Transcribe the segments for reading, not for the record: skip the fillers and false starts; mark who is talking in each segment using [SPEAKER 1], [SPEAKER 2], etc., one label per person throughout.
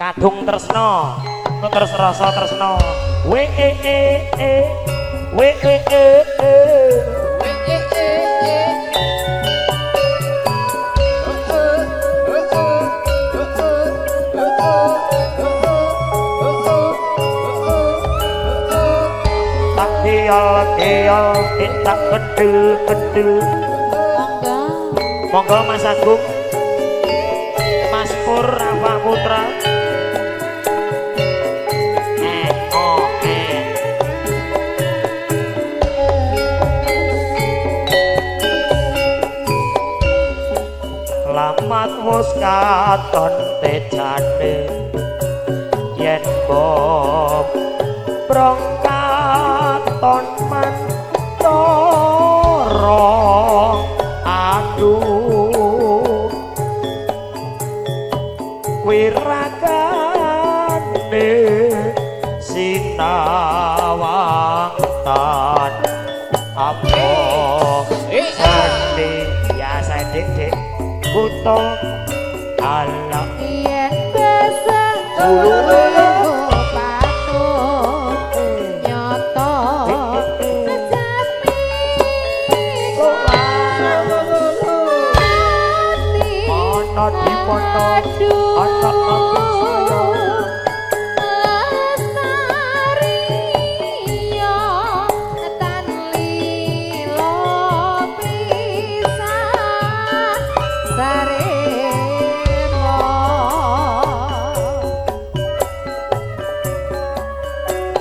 [SPEAKER 1] kadung tresno terus rasa tresno we we tak kial tak kedel monggo Mas Agung Mas Pur Rafa Putra lamat wis katon tejane yen bob brong katon mantara aduh wiragane sinawangtan apa sandi biasa dik kuto ala
[SPEAKER 2] yen beseng patut nyoto
[SPEAKER 1] ana di foto ana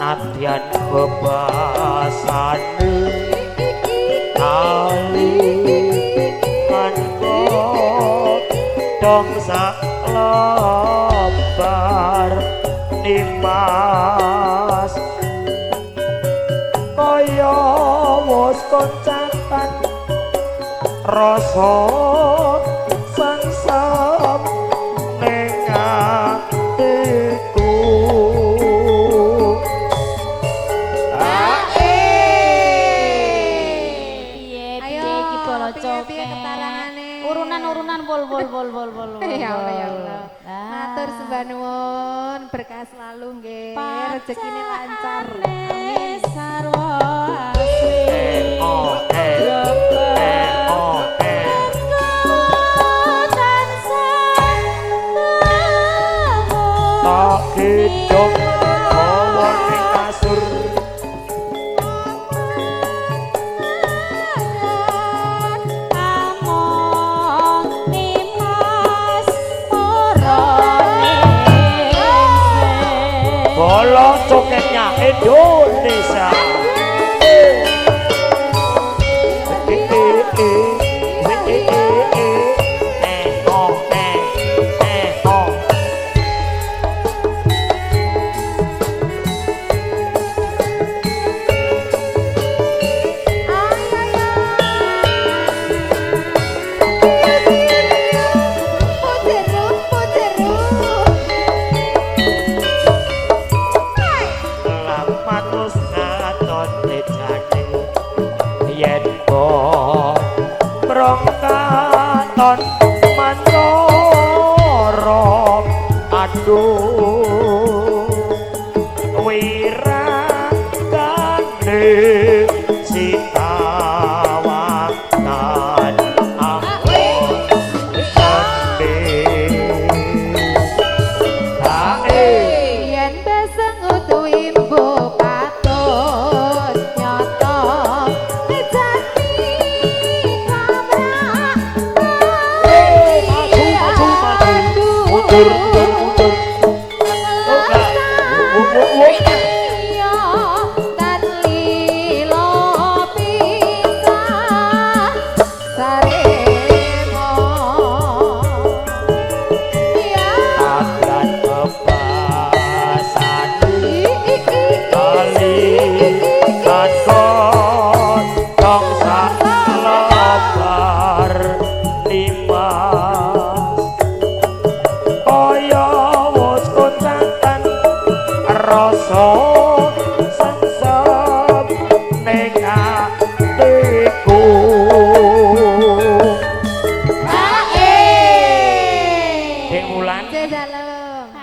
[SPEAKER 1] Nadyan bebasane kali kanko dong sak lebar nimas kaya wis koncakan rasa sangsam ning atiku
[SPEAKER 2] urunan bol.
[SPEAKER 3] Ya Allah ya Allah. Matur sembah nuwun, berkah selalu nggih, rezekine lancar. Amin.
[SPEAKER 2] Sarwa asri
[SPEAKER 1] tak hidup bawa ning kasur Bolo coketnya Indonesia. Katon mantara aduh wiragane sitawangkan ampun sande
[SPEAKER 3] Yen beseng utuhi mbok patut nyoto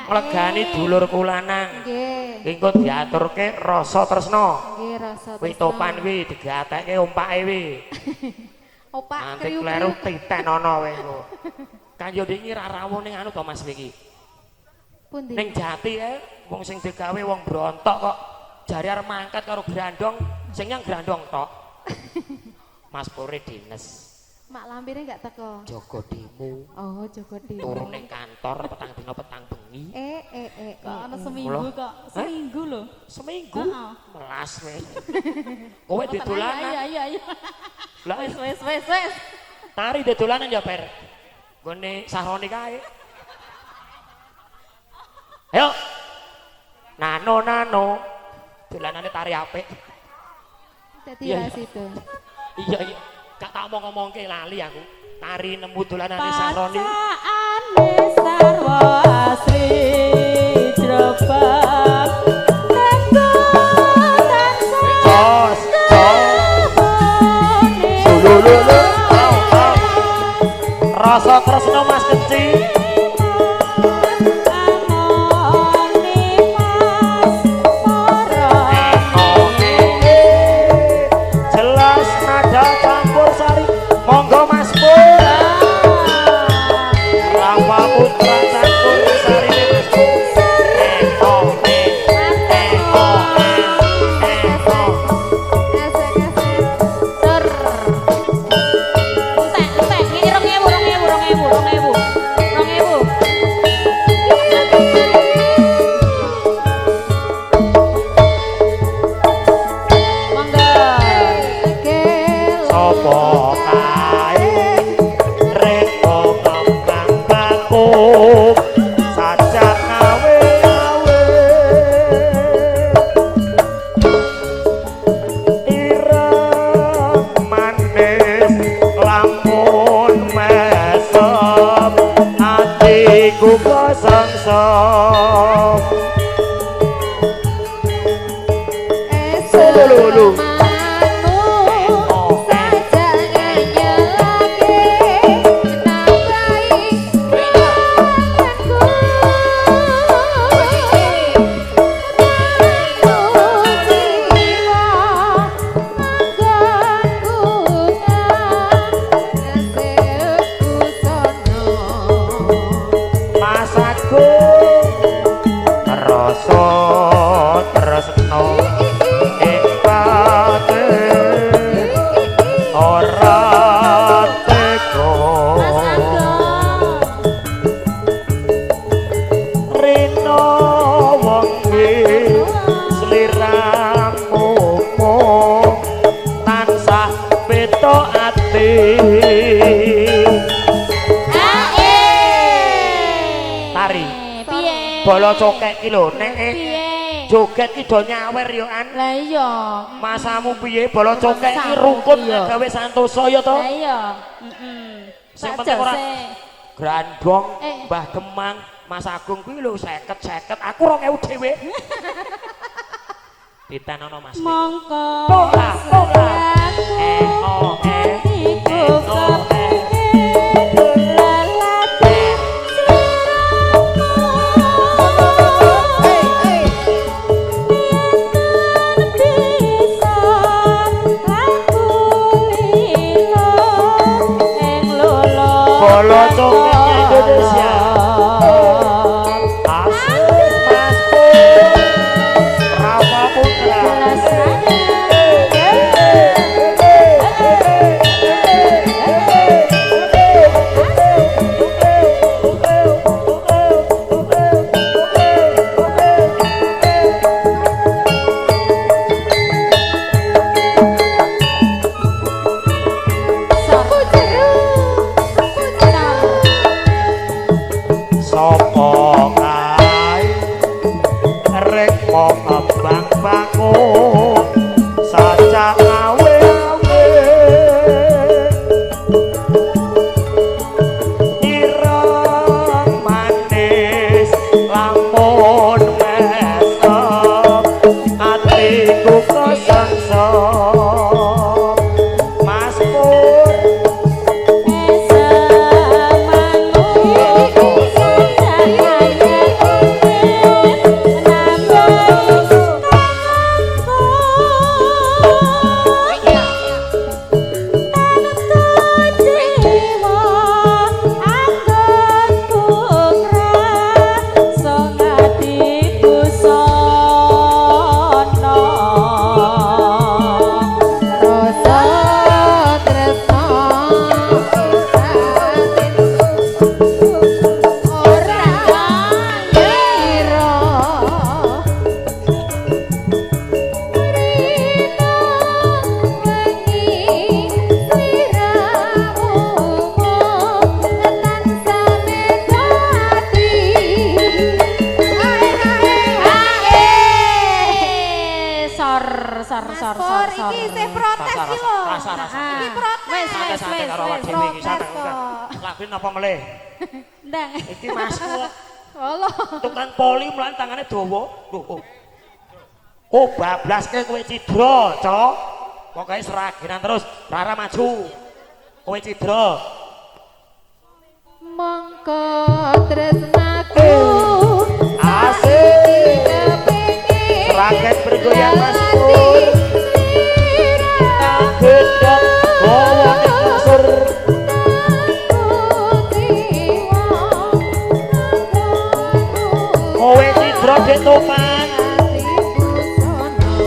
[SPEAKER 1] nglegani dulur kulanang.
[SPEAKER 3] Nggih.
[SPEAKER 1] Engko diaturke rasa tresna.
[SPEAKER 3] Nggih rasa.
[SPEAKER 1] Kuwi topan kuwi digatekke ompake kuwi.
[SPEAKER 3] Opak
[SPEAKER 1] Nanti
[SPEAKER 3] kriuk.
[SPEAKER 1] kleru titenono kowe engko. Kan yo wingi ra rawuh ning anu to Mas iki.
[SPEAKER 3] Pundi?
[SPEAKER 1] Ning Jati wong sing digawe wong brontok kok jare arep mangkat karo grandong, sing nyang grandong tok. Mas Pure dinas.
[SPEAKER 3] Mak lampire enggak teko.
[SPEAKER 1] Jaga demo.
[SPEAKER 3] Oh, Joko Dewa.
[SPEAKER 1] Turun ning kantor petang dina petang bengi.
[SPEAKER 2] Kok ana
[SPEAKER 1] Mula?
[SPEAKER 2] seminggu kok. Seminggu lho.
[SPEAKER 1] Seminggu.
[SPEAKER 2] Heeh.
[SPEAKER 1] Melas weh. Kowe di dolanan.
[SPEAKER 2] Iya.
[SPEAKER 1] Lah
[SPEAKER 2] Wes.
[SPEAKER 1] tari di dolanan ya Per. Gone Sahroni kae. Ayo. Nano. Dolanane tari apik.
[SPEAKER 3] Dadi
[SPEAKER 1] Iya,
[SPEAKER 3] ra situ.
[SPEAKER 1] Iya. Gak tak mau ngomongke lali aku. Tari nemu dolanane Sahroni.
[SPEAKER 2] Pacaane sarwa asri jrebak. Tenggo tansah
[SPEAKER 1] Jos. Sulululu. Rasa tresno Mas Keci. Jelas nada campur sari. Monggo Mas Pur. Rama Putra campur sari Mas Pur. Sopo kae reko kembang baku sajak ngawe-ngawe ireng manis lamun mesem atiku kesengsem Sululu. Masaku rasa tresno ing pati ora teko rino wengi sliramu tansah beta ati tari bolo cokek ki lho nek joget ki do nyawer yo an.
[SPEAKER 2] Lah iya.
[SPEAKER 1] Masamu piye bolo cokek ki rukun gawe santosa ya to.
[SPEAKER 2] Lah iya.
[SPEAKER 1] Sing penting ora grandong Mbah Demang Mas Agung kuwi lho 50 aku 2000 dhewe. Ditanono Mas.
[SPEAKER 2] Mongko.
[SPEAKER 1] Ora. Bolo cokek Indonesia. Asik Mas Pur. Rama Putra.
[SPEAKER 3] Lur, iki isih protes
[SPEAKER 1] Rasa,
[SPEAKER 3] iki lho.
[SPEAKER 1] rasa, rasa.
[SPEAKER 3] Iki protes.
[SPEAKER 1] Santai-santai karo awak dhewe iki santai. Lagu napa meleh?
[SPEAKER 2] Ndang.
[SPEAKER 1] Iki masku kok.
[SPEAKER 3] Allah.
[SPEAKER 1] Tukang poli mlan tangane dawa. Lho. Oh, bablaske kowe cidra, Cok. Pokoke seragenan terus, Rara maju. Kowe cidra.
[SPEAKER 3] Mongko tresnaku
[SPEAKER 1] Asik.
[SPEAKER 3] kepingin
[SPEAKER 1] Seraget bergoyang Mas
[SPEAKER 3] hati
[SPEAKER 1] Pur.
[SPEAKER 3] slira
[SPEAKER 1] Gedhog bawa ning ngesur.
[SPEAKER 3] aku jiwa
[SPEAKER 1] Kowe cidra dek topan.
[SPEAKER 3] hati busono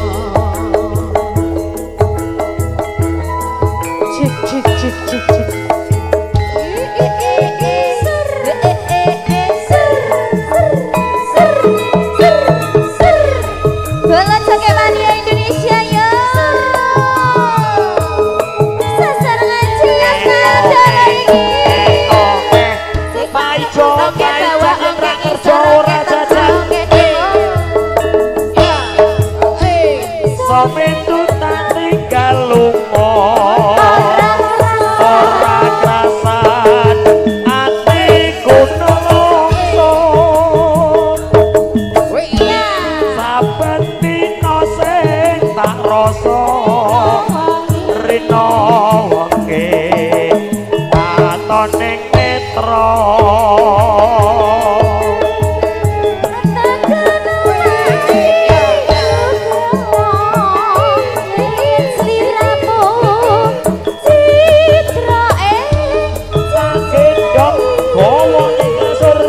[SPEAKER 1] Cik cik cik cik cik.
[SPEAKER 3] Bola Joget Mania Indonesia yo. Sasaran cilik sadar iki.
[SPEAKER 1] Paijo, paijo, ora kerja ora jajan. Sampeyan tak tinggal lunga. Ora krasan atiku nelongso. Saben dina sing tak rasa rina wenge katoning netra. Gedhog bawa ning ngesur.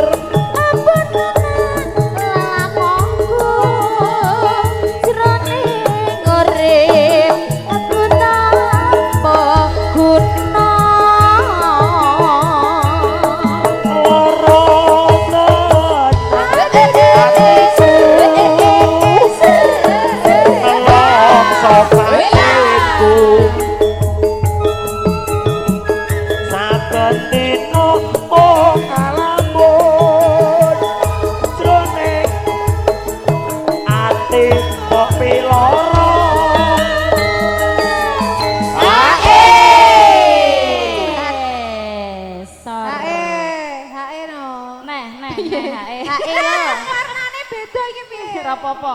[SPEAKER 2] Rapopo.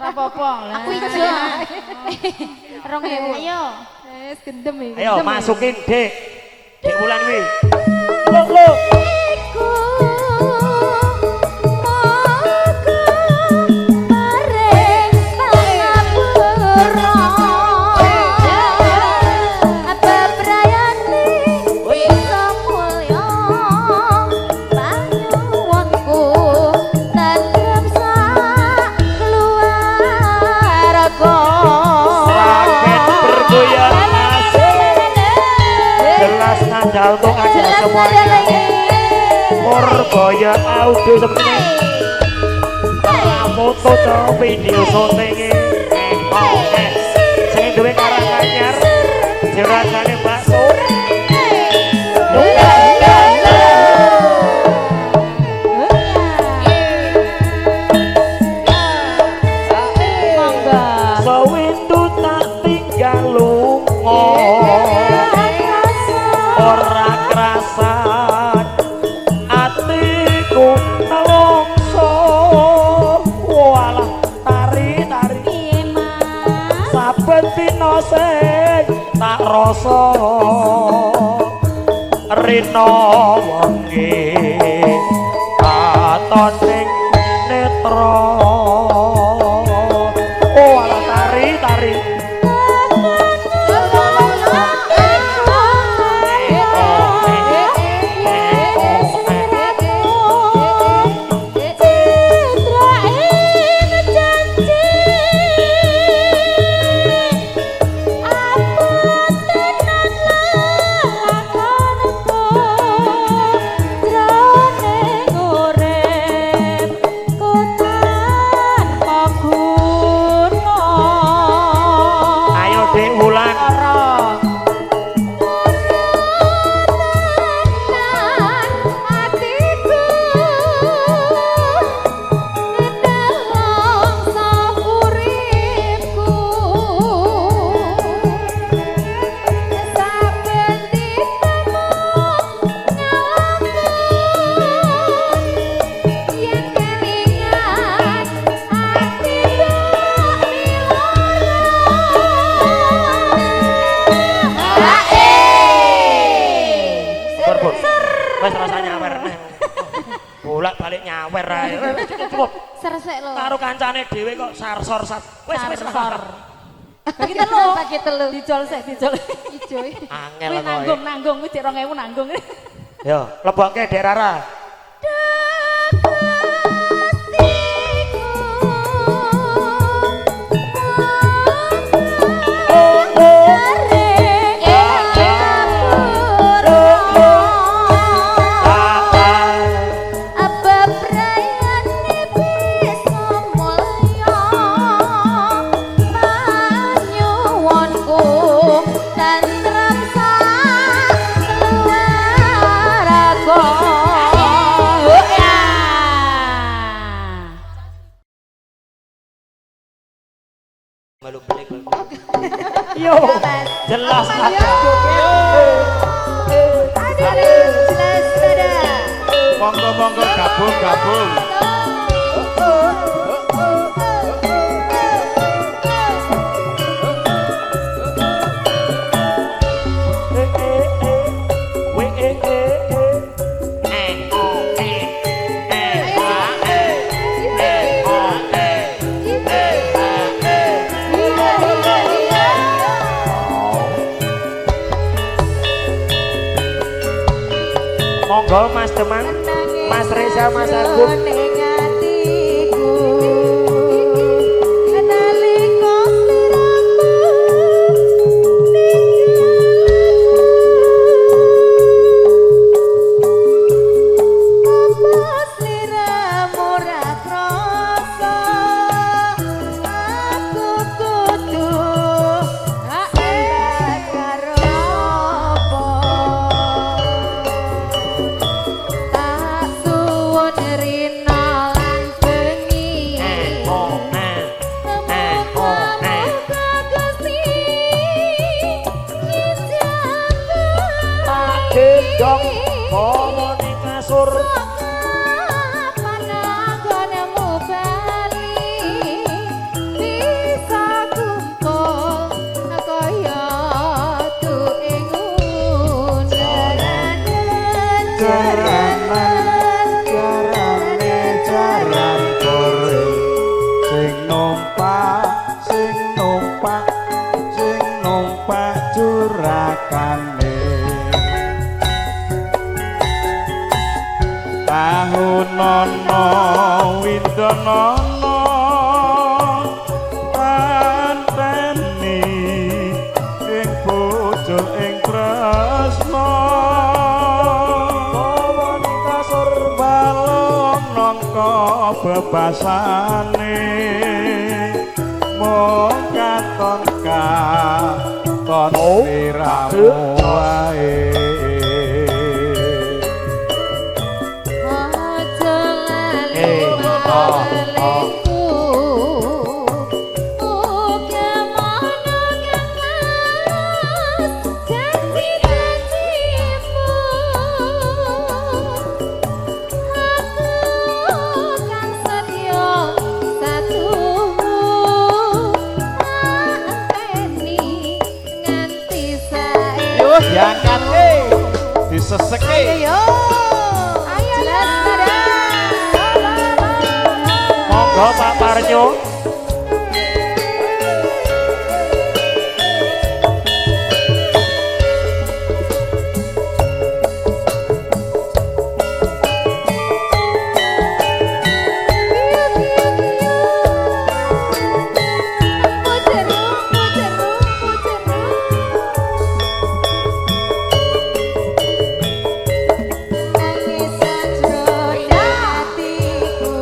[SPEAKER 2] Rapopo.
[SPEAKER 3] Aku ijo.
[SPEAKER 2] 2000. Ayo.
[SPEAKER 3] Wes gendem iki.
[SPEAKER 1] Ayo masukin Dek. Dek Wulan wi. Lo. Seraget bergoyang asik. Jelas nandal untuk aja semuanya. Purboyo audio seperti foto atau video syutingnya. Sing duwe Karanganyar jeragane bakso. Sewindu tak tinggal lunga. Ora krasan atiku nelongso. Walah tari-tari saben dina sing tak rasa rina wengi katon ning netra. Walah tari-tari Wis rasa nyawer neh. Bolak-balik nyawer ae. Cukup.
[SPEAKER 2] Seresek lho.
[SPEAKER 1] Karo kancane dhewe kok sarsor sat. Wis
[SPEAKER 2] Sarsor. Bagi telu. Bagi telu. Dijol sik, dijol.
[SPEAKER 3] Ijo.
[SPEAKER 1] Angel
[SPEAKER 2] Kuwi
[SPEAKER 1] kok.
[SPEAKER 2] nanggung kuwi dik 2000 nanggung.
[SPEAKER 1] Yo, lebokke Dek Rara. Malu belik. Yo, jelas aja.
[SPEAKER 4] Monggo gabung.
[SPEAKER 1] Monggo Mas Demang, Mas Reza, Mas Agung. Dong, bawa ning kasur.
[SPEAKER 4] Nono Windonono anteni ing bojo ing tresno bawa ning kasur balong nangka bebasane mung katon katon sliramu wae. Diangkat diseseke.
[SPEAKER 1] Monggo Pak Parjo.
[SPEAKER 3] Nangis sajro hatiku,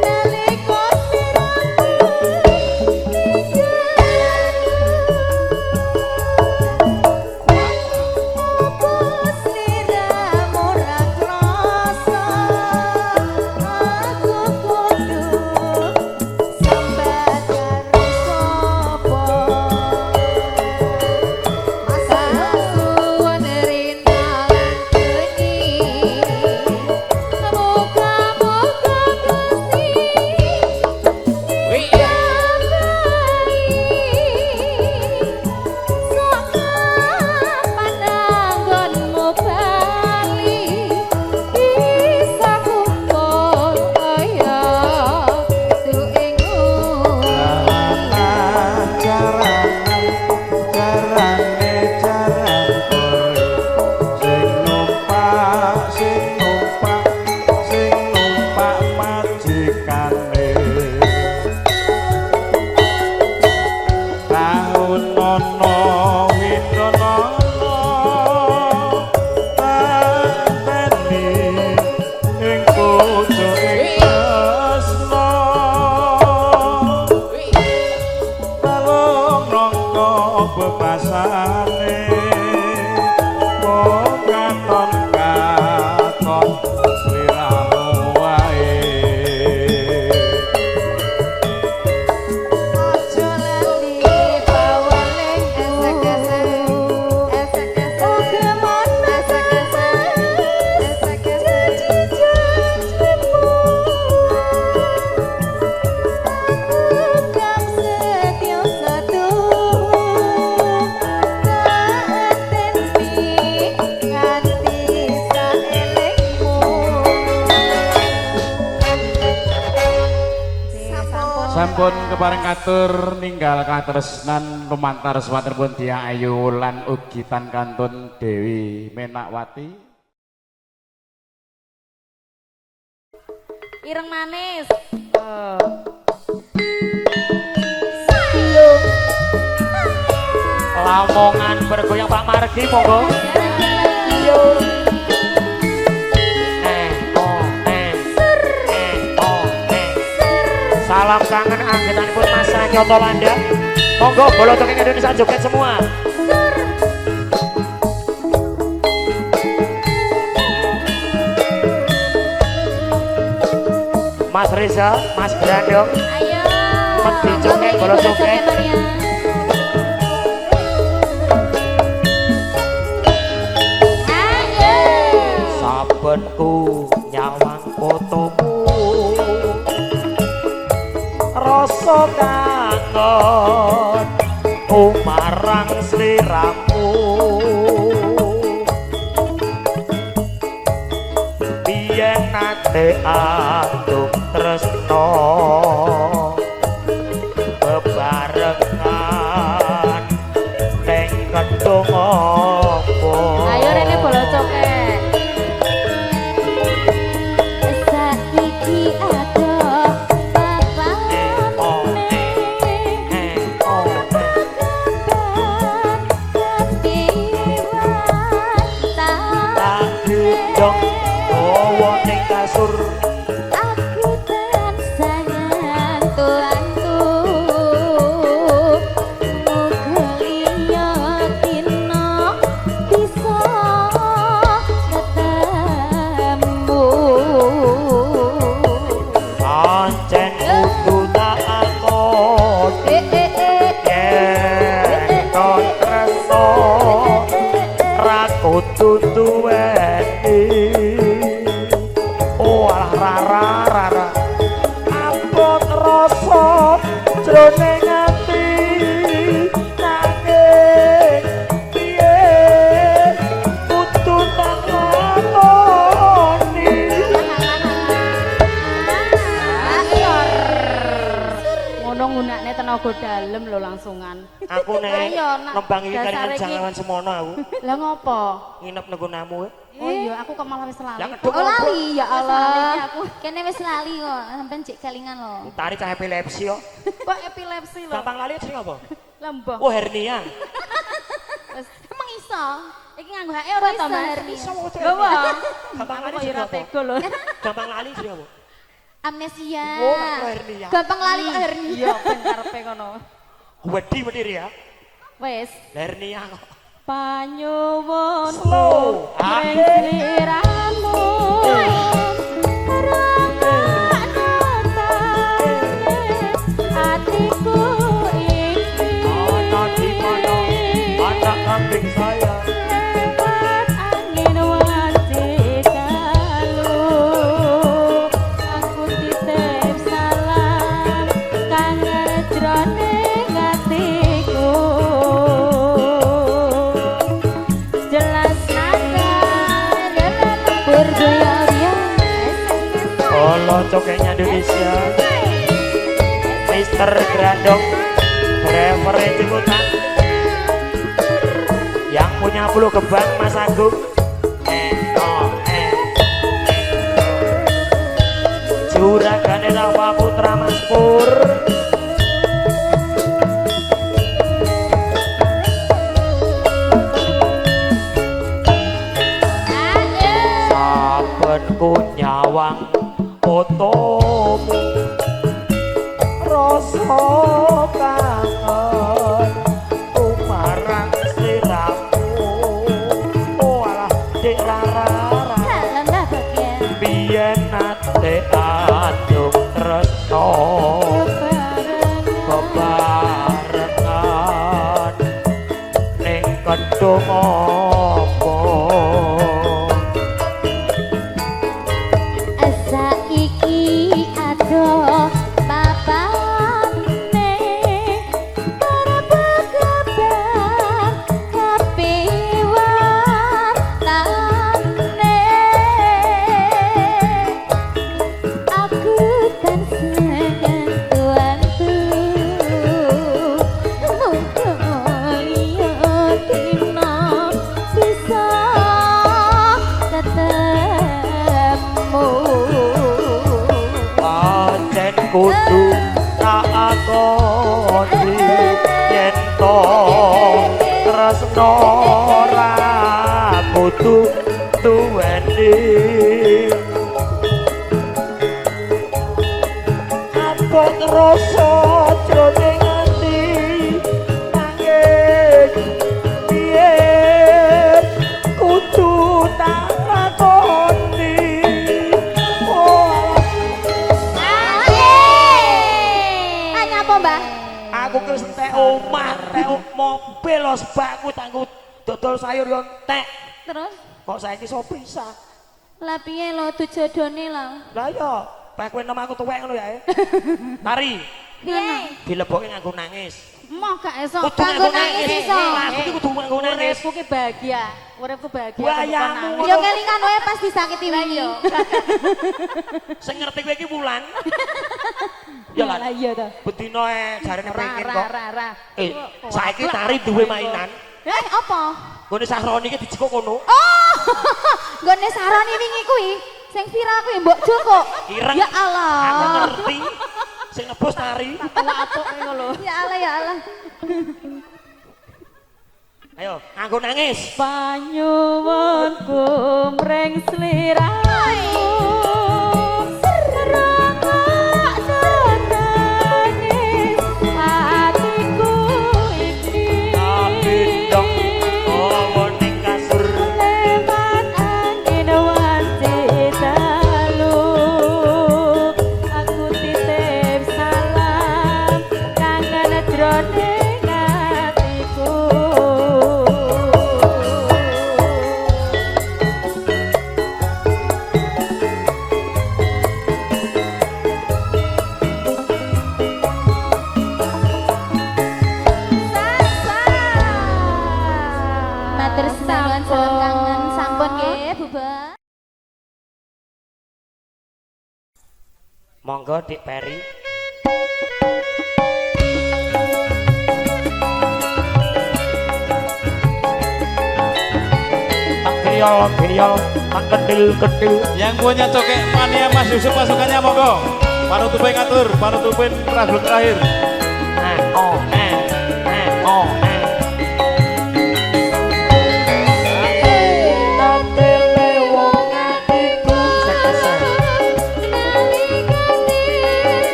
[SPEAKER 3] nalika
[SPEAKER 4] sampun kepareng katur ninggal katresnan lumantar swaterpun Dia Ayu lan ugi tan kantun Dewi Menakwati.
[SPEAKER 2] Ireng manis.
[SPEAKER 1] Lamongan bergoyang Pak Margi monggo. Salam kangen anggenanipun Mas Nyoto Landa. Monggo bola tokeng Indonesia joget semua. Mas Reza, Mas Brandong.
[SPEAKER 2] Ayo.
[SPEAKER 1] Mesti joget bola joget. Sabenku nyawang fotomu rasa kangen marang sliramu biyen nate aduk tresno bebarengan ning kedung apa.
[SPEAKER 2] Ayo rene bola coket.
[SPEAKER 3] Aku tansah ngantuk-antuk muga liya dina bisa ketemu
[SPEAKER 1] ancen kudu tak akon yen kon tresno ra kudu duweni. Rara abot rasa jroning ati nanging piye kudu tak lakoni.
[SPEAKER 2] Ngono nggunakne tenaga dalem lho langsungan.
[SPEAKER 1] Aku nek nembang iki karo jangan semono aku.
[SPEAKER 2] Lah ngopo?
[SPEAKER 1] Nginep nunggu namu.
[SPEAKER 2] Oh iya, aku kok malah wis lali.
[SPEAKER 3] oh lali ya Allah
[SPEAKER 2] Aku
[SPEAKER 3] kene wis lali kok sampean cek kelingan lho
[SPEAKER 1] Tari cah epilepsi yo.
[SPEAKER 2] kok epilepsi lho.
[SPEAKER 1] Gampang lali sing apa?
[SPEAKER 2] Lembah.
[SPEAKER 1] Oh hernia.
[SPEAKER 3] emang iso iki nganggo HE
[SPEAKER 2] Ora
[SPEAKER 3] ora
[SPEAKER 2] to,
[SPEAKER 3] iso
[SPEAKER 2] Mas?
[SPEAKER 3] hernia
[SPEAKER 2] Lho wah.
[SPEAKER 1] Gampang lali
[SPEAKER 2] Aku
[SPEAKER 1] sing
[SPEAKER 2] ora
[SPEAKER 1] apa?
[SPEAKER 2] tega lho.
[SPEAKER 1] Gampang lali sing apa?
[SPEAKER 3] amnesia
[SPEAKER 1] Oh, karo hernia.
[SPEAKER 3] gampang lali kok hernia
[SPEAKER 2] Iya, ben karepe kono.
[SPEAKER 1] Wedi ya.
[SPEAKER 2] Wis.
[SPEAKER 1] Hernia kok.
[SPEAKER 2] Panyuwun
[SPEAKER 1] Slow.
[SPEAKER 2] sliramu atiku iki
[SPEAKER 1] Ana di mana anak kambing saya.
[SPEAKER 2] lewat angin wanci dalu aku titip salam kang jroning atiku jelas nada
[SPEAKER 3] bergoyang-goyang
[SPEAKER 1] Halo cokeknya Indonesia. Mister Grandong referensi Ciputat yang punya bulu gebang Mas Agung Juragan Rawa Putra Mas Pur sabenku nyawang fotomu rasa kangen marang sliramu oh alah dek rara
[SPEAKER 3] lembah bagian
[SPEAKER 1] biyen nate aduk tresno bebarengan ning kedung apa.
[SPEAKER 3] saiki adoh papane para pegaban kapiwatane aku tansah ngantuk-antuk
[SPEAKER 1] kudu tak akoni yen to tresno ora kudu duweni abot rasa jroning ati nanging piye kudu tak lakoni
[SPEAKER 3] Nyapa Mbah?
[SPEAKER 1] aku ki wis entek omah entek mobil lho sebakku tanggo dodol sayur yo entek
[SPEAKER 2] Terus
[SPEAKER 1] kok saiki iso bisa
[SPEAKER 2] lah piye lho dijodone lho.
[SPEAKER 1] lah yo bae kowe nem aku tuwek ngono ya tari
[SPEAKER 2] Piye?
[SPEAKER 1] dilebokke nganggo nangis
[SPEAKER 2] Moh gak iso.
[SPEAKER 1] kudu
[SPEAKER 2] Kanggo
[SPEAKER 1] nganggo
[SPEAKER 2] nangis
[SPEAKER 1] nangis
[SPEAKER 2] iso.
[SPEAKER 1] aku ki kudu nganggo nangis
[SPEAKER 2] Uripku ki bahagia. Uripku bahagia.
[SPEAKER 1] Buayamu.
[SPEAKER 3] Yo kelingan wae pas disakiti wingi.
[SPEAKER 1] sing ngerti kowe iki wulan ya lah
[SPEAKER 2] Lah iya to.
[SPEAKER 1] bedino jarene pengen kok
[SPEAKER 2] Ra.
[SPEAKER 1] saiki tari duwe mainan
[SPEAKER 3] Apa?
[SPEAKER 1] gone Sahroni iki dijekuk kono
[SPEAKER 3] Oh, nggone saroni wingi kuwi sing viral kuwi Mbok Jul kok.
[SPEAKER 1] ireng
[SPEAKER 3] Ya
[SPEAKER 1] aku
[SPEAKER 3] Allah.
[SPEAKER 1] ngerti sing nebus tari
[SPEAKER 2] Apuk ngono lho.
[SPEAKER 3] Ya Allah ya Allah.
[SPEAKER 1] ayo nganggo nangis
[SPEAKER 2] Panyuwunku mring sliramu serangak nangis atiku iki
[SPEAKER 1] kapindhong awa ning kasur
[SPEAKER 2] lewat angin wanci dalu aku titip salam kangen jroning atiku
[SPEAKER 3] Matur sembahun salam kangen sampun nggih, Bu Ba.
[SPEAKER 1] monggo Dik Peri tak geyol tak ketil
[SPEAKER 4] Yang punya cokek mania Mas Yusuf pasukannya monggo. Panutupin ngatur, panutupin ragul terakhir.
[SPEAKER 1] oh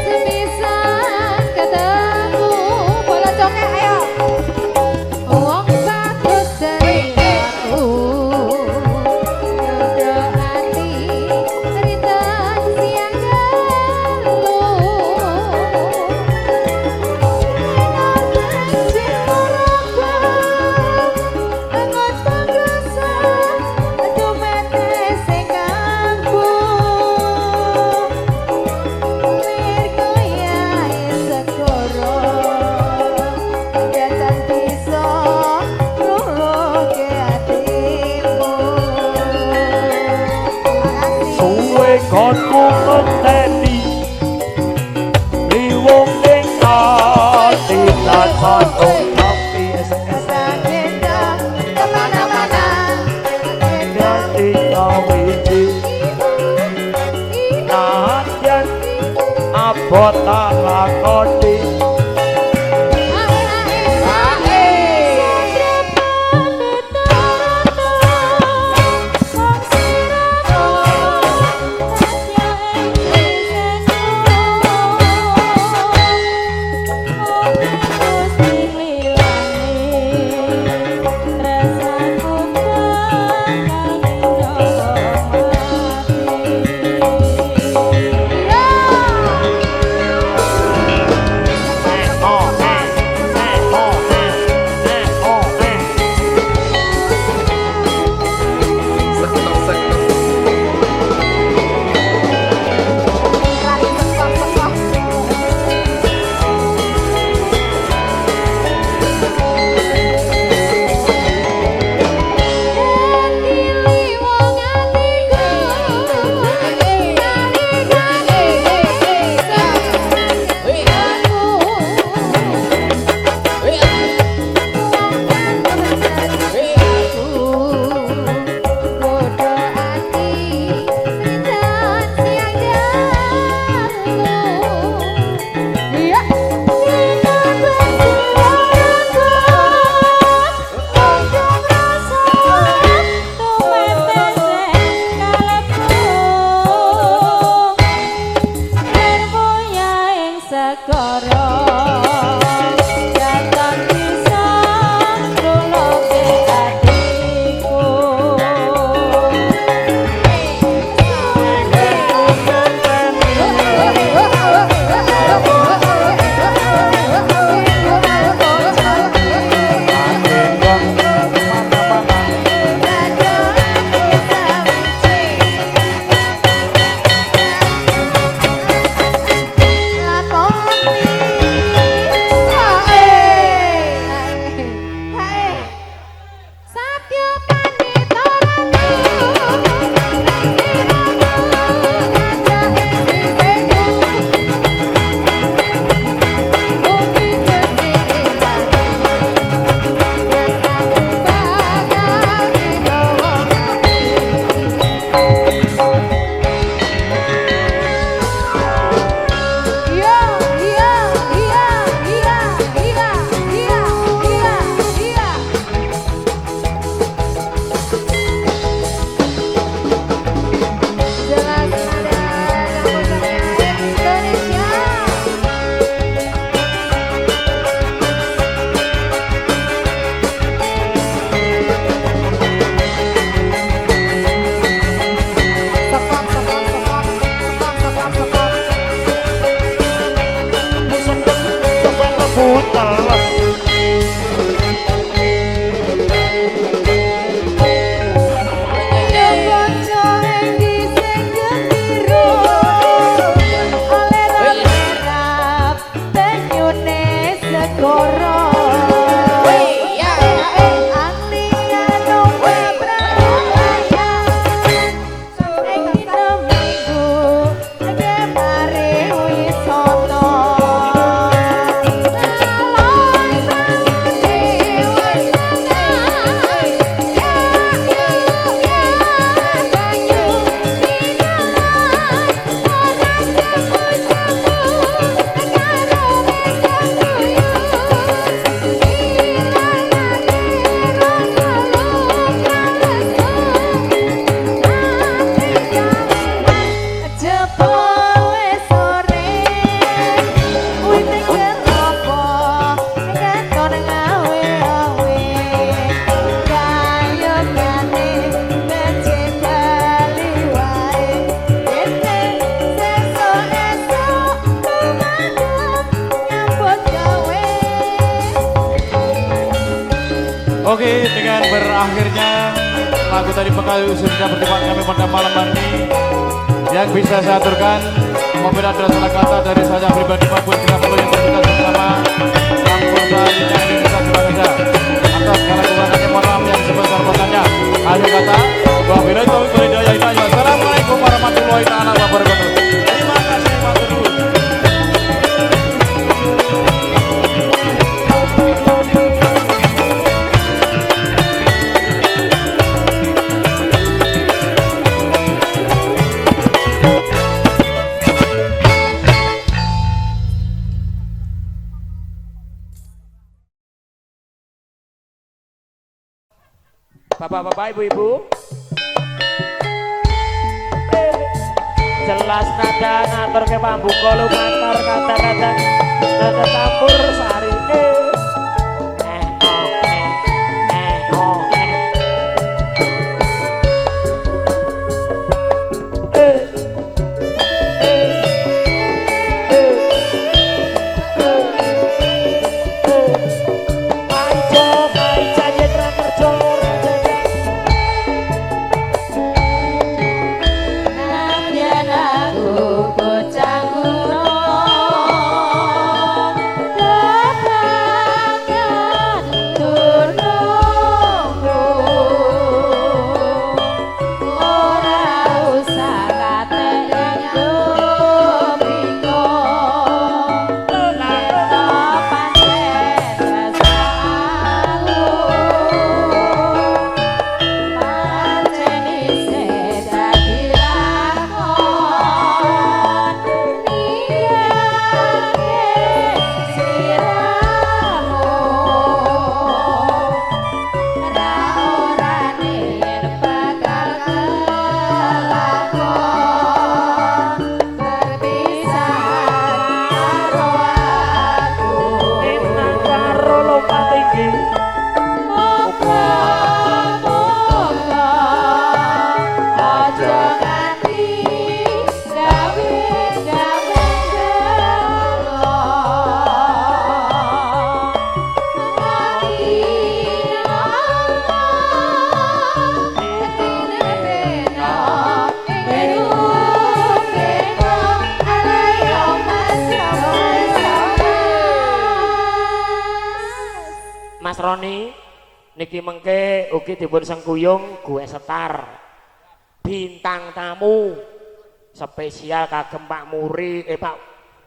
[SPEAKER 3] Sepisan ketemu bola cokek ayo. Wong bagus dari aku. Dodo ati cerita siang dulu.
[SPEAKER 1] suwe konku ngenteni liwung ning ati lakon tapi dadi kawiti nadyan abot tak lakoni
[SPEAKER 4] berakhirnya lagu tadi Bengkali sudah pertemuan kami pada malam hari ini. Yang bisa saya aturkan mobil adalah salah kata dari saya pribadi maupun kita perlu yang bertugas bersama kampung selanjutnya Indonesia Sebagai atas segala kekurangannya mohon maaf yang sebesar-besarnya. Akhir kata, wabillahi taufiq wal hidayah. Assalamualaikum warahmatullahi wabarakatuh. Terima kasih Pak Guru.
[SPEAKER 1] Bapak-bapak, ibu-ibu, jelas nada ngatur ke pambuka lumantar kata-kata nada campur sari Mas Roni niki mengke ugi dipun sengkuyung gue setar bintang tamu spesial kagem Pak Muri Pak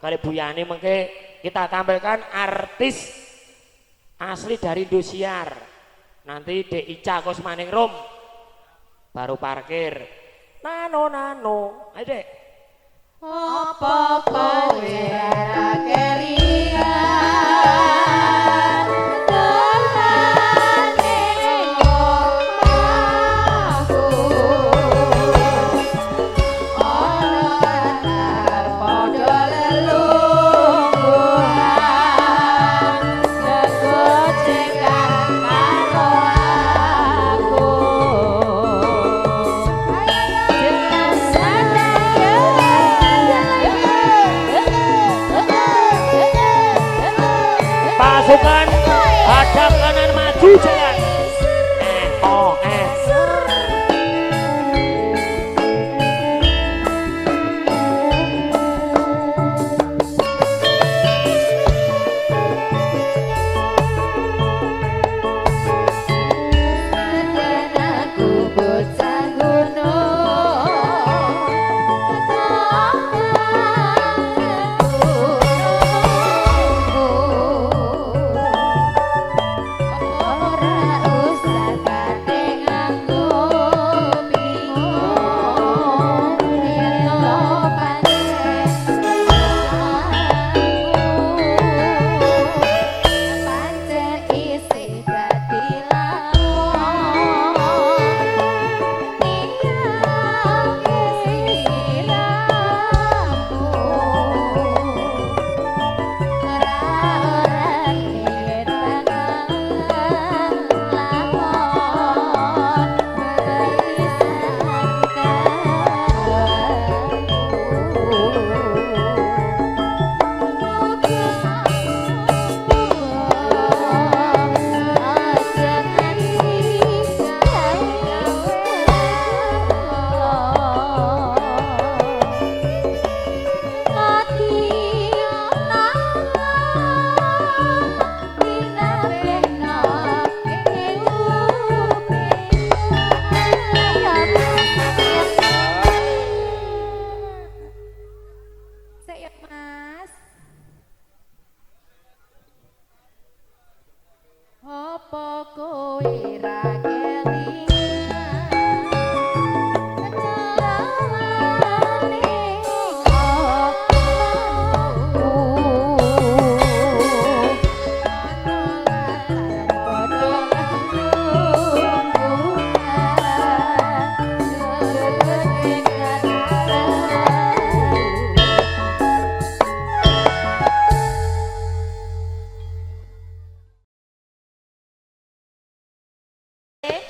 [SPEAKER 1] kali Bu Yani mengke kita tampilkan artis asli dari Indosiar nanti Dek Ica Kusmaningrum baru parkir nano ayo Dek
[SPEAKER 3] apa kowe ora kelingan dolane omahku ana antar padha lelungguhan gegojekan karo aku
[SPEAKER 1] pasukan hadap kanan maju jalan
[SPEAKER 3] ora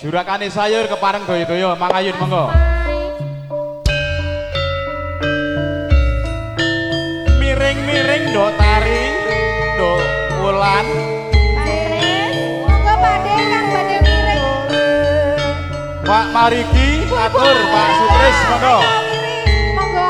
[SPEAKER 4] Jurakane sayur kepareng doyo-doyo, mangayun monggo. Miring-miring ndok tari, ndok wulan.
[SPEAKER 3] Monggo Pakde kang badhe miring.
[SPEAKER 4] Pak Mariki, atur Pak Sutris monggo.
[SPEAKER 3] Monggo.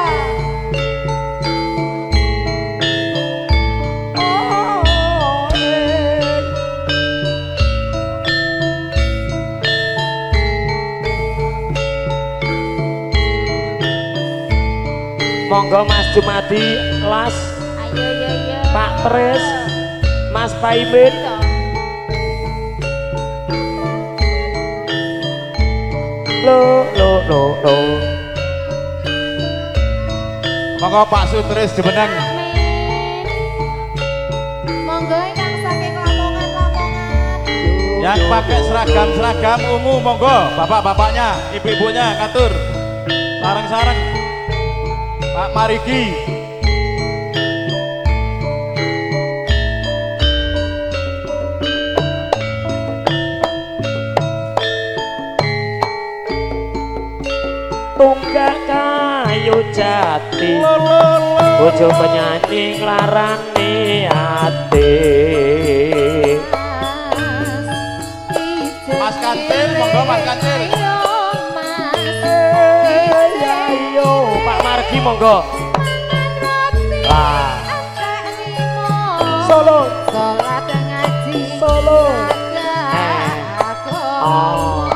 [SPEAKER 1] Monggo Mas Jumadi, Las,
[SPEAKER 2] Ayo yo yo.
[SPEAKER 1] Pak Tris, Mas Paimin. Lo.
[SPEAKER 4] Monggo Pak Sutris dimenang.
[SPEAKER 3] Monggo ingkang saking Lamongan.
[SPEAKER 4] Yang pakai seragam ungu monggo, bapak-bapaknya, ibu-ibunya ngatur. Sareng-sareng. Pak Mariki.
[SPEAKER 1] Tunggak kayu jati, bojo penyanyi nglarani ati.
[SPEAKER 4] Mas Kancil, monggo Mas Kancil.
[SPEAKER 1] Ayo Pak Margi monggo. Lah. Solo.
[SPEAKER 3] Salat ngaji.
[SPEAKER 1] Solo.
[SPEAKER 3] Oh.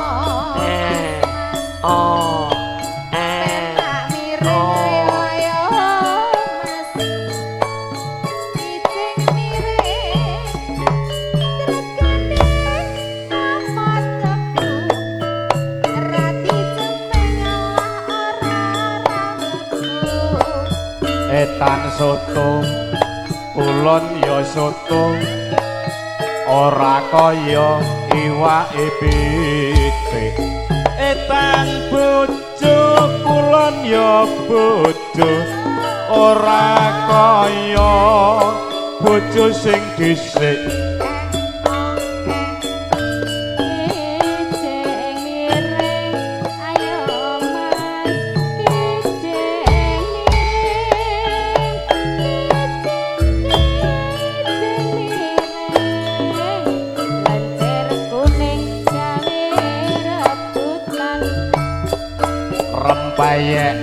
[SPEAKER 4] Etan soto, ulun ya soto, ora kaya iwake pitik. Etan bojo, ulun ya bojo, ora kaya bojo sing dhisik. Rempeyek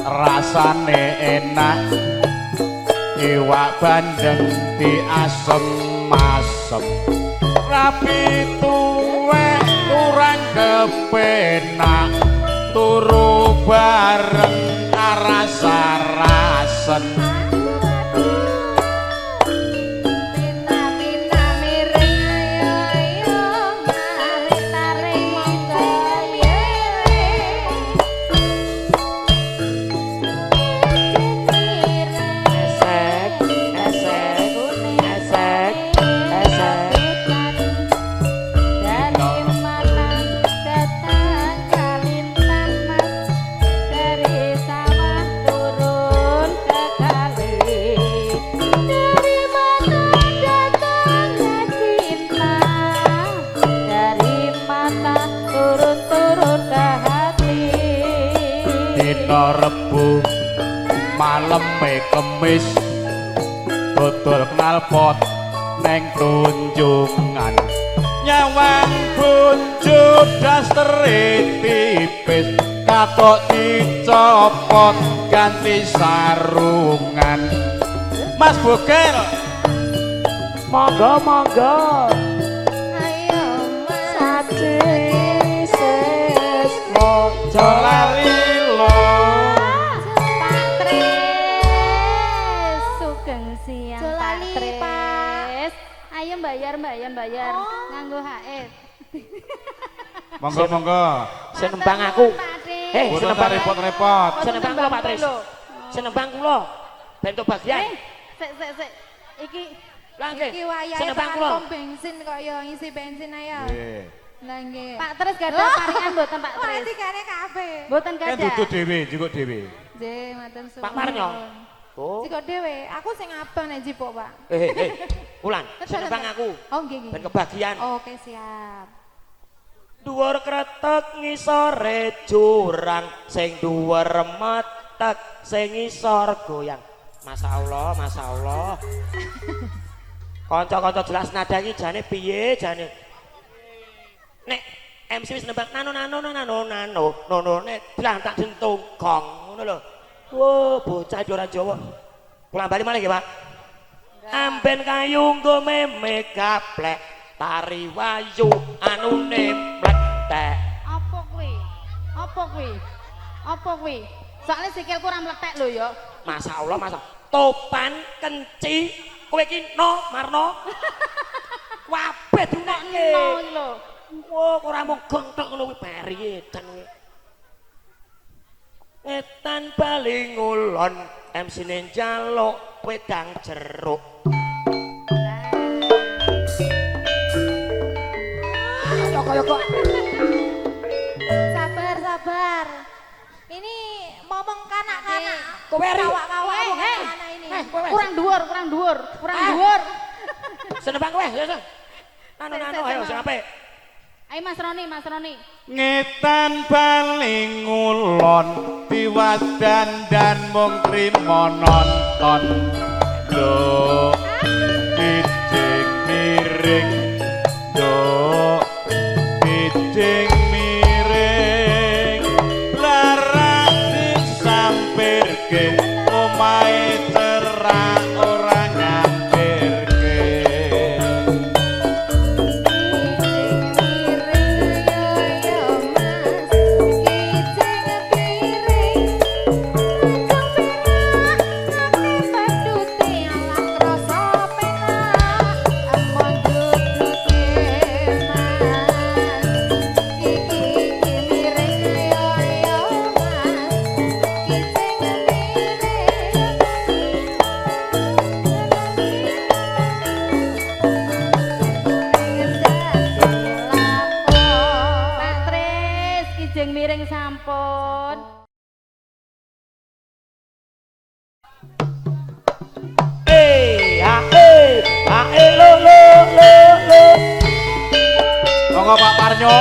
[SPEAKER 4] rasane enak, iwak bandeng diasem-asem, rapi tuwek kurang kepenak, turu bareng rasa-rasen. Rebu maleme kemis dodol knalpot neng tunjungan, nyawang bojo dastere tipis katok dicopot ganti sarungan. Mas Bogel monggo
[SPEAKER 3] Ayo
[SPEAKER 1] saji ses mojo
[SPEAKER 4] lali
[SPEAKER 2] bayar nganggo HF.
[SPEAKER 4] Monggo.
[SPEAKER 1] Senembang aku.
[SPEAKER 4] Senembang repot-repot.
[SPEAKER 1] Senembang kula Pak Tris. Senembang kula. Bentuk bagian.
[SPEAKER 3] Sik. Iki
[SPEAKER 1] Iki
[SPEAKER 3] wayahe
[SPEAKER 1] senembang kula.
[SPEAKER 3] pom bensin kok ya ngisi bensin ayo.
[SPEAKER 4] Nggih.
[SPEAKER 3] Lah nggih.
[SPEAKER 2] Pak Tris gadah paringan mboten Pak Tris.
[SPEAKER 3] Ora digane kabeh.
[SPEAKER 2] Mboten
[SPEAKER 4] Kan
[SPEAKER 2] gadah.
[SPEAKER 4] duduk dhewe, jukuk dhewe.
[SPEAKER 3] Nggih, matur suwun.
[SPEAKER 1] Pak Marnyo. Oh.
[SPEAKER 3] Jiko dhewe, aku sing abang nek jipuk, Pak.
[SPEAKER 1] Ulan, senembang aku.
[SPEAKER 3] Oh, nggih.
[SPEAKER 1] Ben kebagian.
[SPEAKER 3] Oke, siap.
[SPEAKER 1] Dhuwur kretek ngisore jurang sing dhuwur metek sing ngisor goyang. Masyaallah, masyaallah. Kanca-kanca jelas nada iki jane piye jane? Nek MC wis nembak nano nek bilang tak dentung gong ngono lho. Wo bocah ora Jawa. Pulang bali malih nggih, Pak. Amben kayu nggo meme gaplek tari wayu anune mlethek.
[SPEAKER 2] Apa kuwi? Apa kuwi? Apa kuwi? Soale sikilku ora mlethek lho ya.
[SPEAKER 1] Masyaallah, masyaallah. Topan kenci kowe iki no marno. Kabeh diunekke.
[SPEAKER 2] No iki lho.
[SPEAKER 1] Wah, ora mung gong tok ngono kuwi bari edan kuwi. Etan bali ngulon MC-ne njaluk wedang jeruk. Kok
[SPEAKER 3] Sabar. Ini ngomong kanak-kanak.
[SPEAKER 1] kowe ri.
[SPEAKER 3] Kawak-kawak anak ini.
[SPEAKER 2] Kurang dhuwur.
[SPEAKER 1] Senebang kowe, ya. Anu ayo sing apik.
[SPEAKER 2] Ayo Mas Roni.
[SPEAKER 4] Ngetan bali ngulon diwadan dan mung trimo nonton. Lho kijing miring do kijing miring larang disampirke omahe cerak ora nyampirke.
[SPEAKER 2] Kijing miring sampun.
[SPEAKER 1] Lo.
[SPEAKER 4] Monggo Pak Parnyo.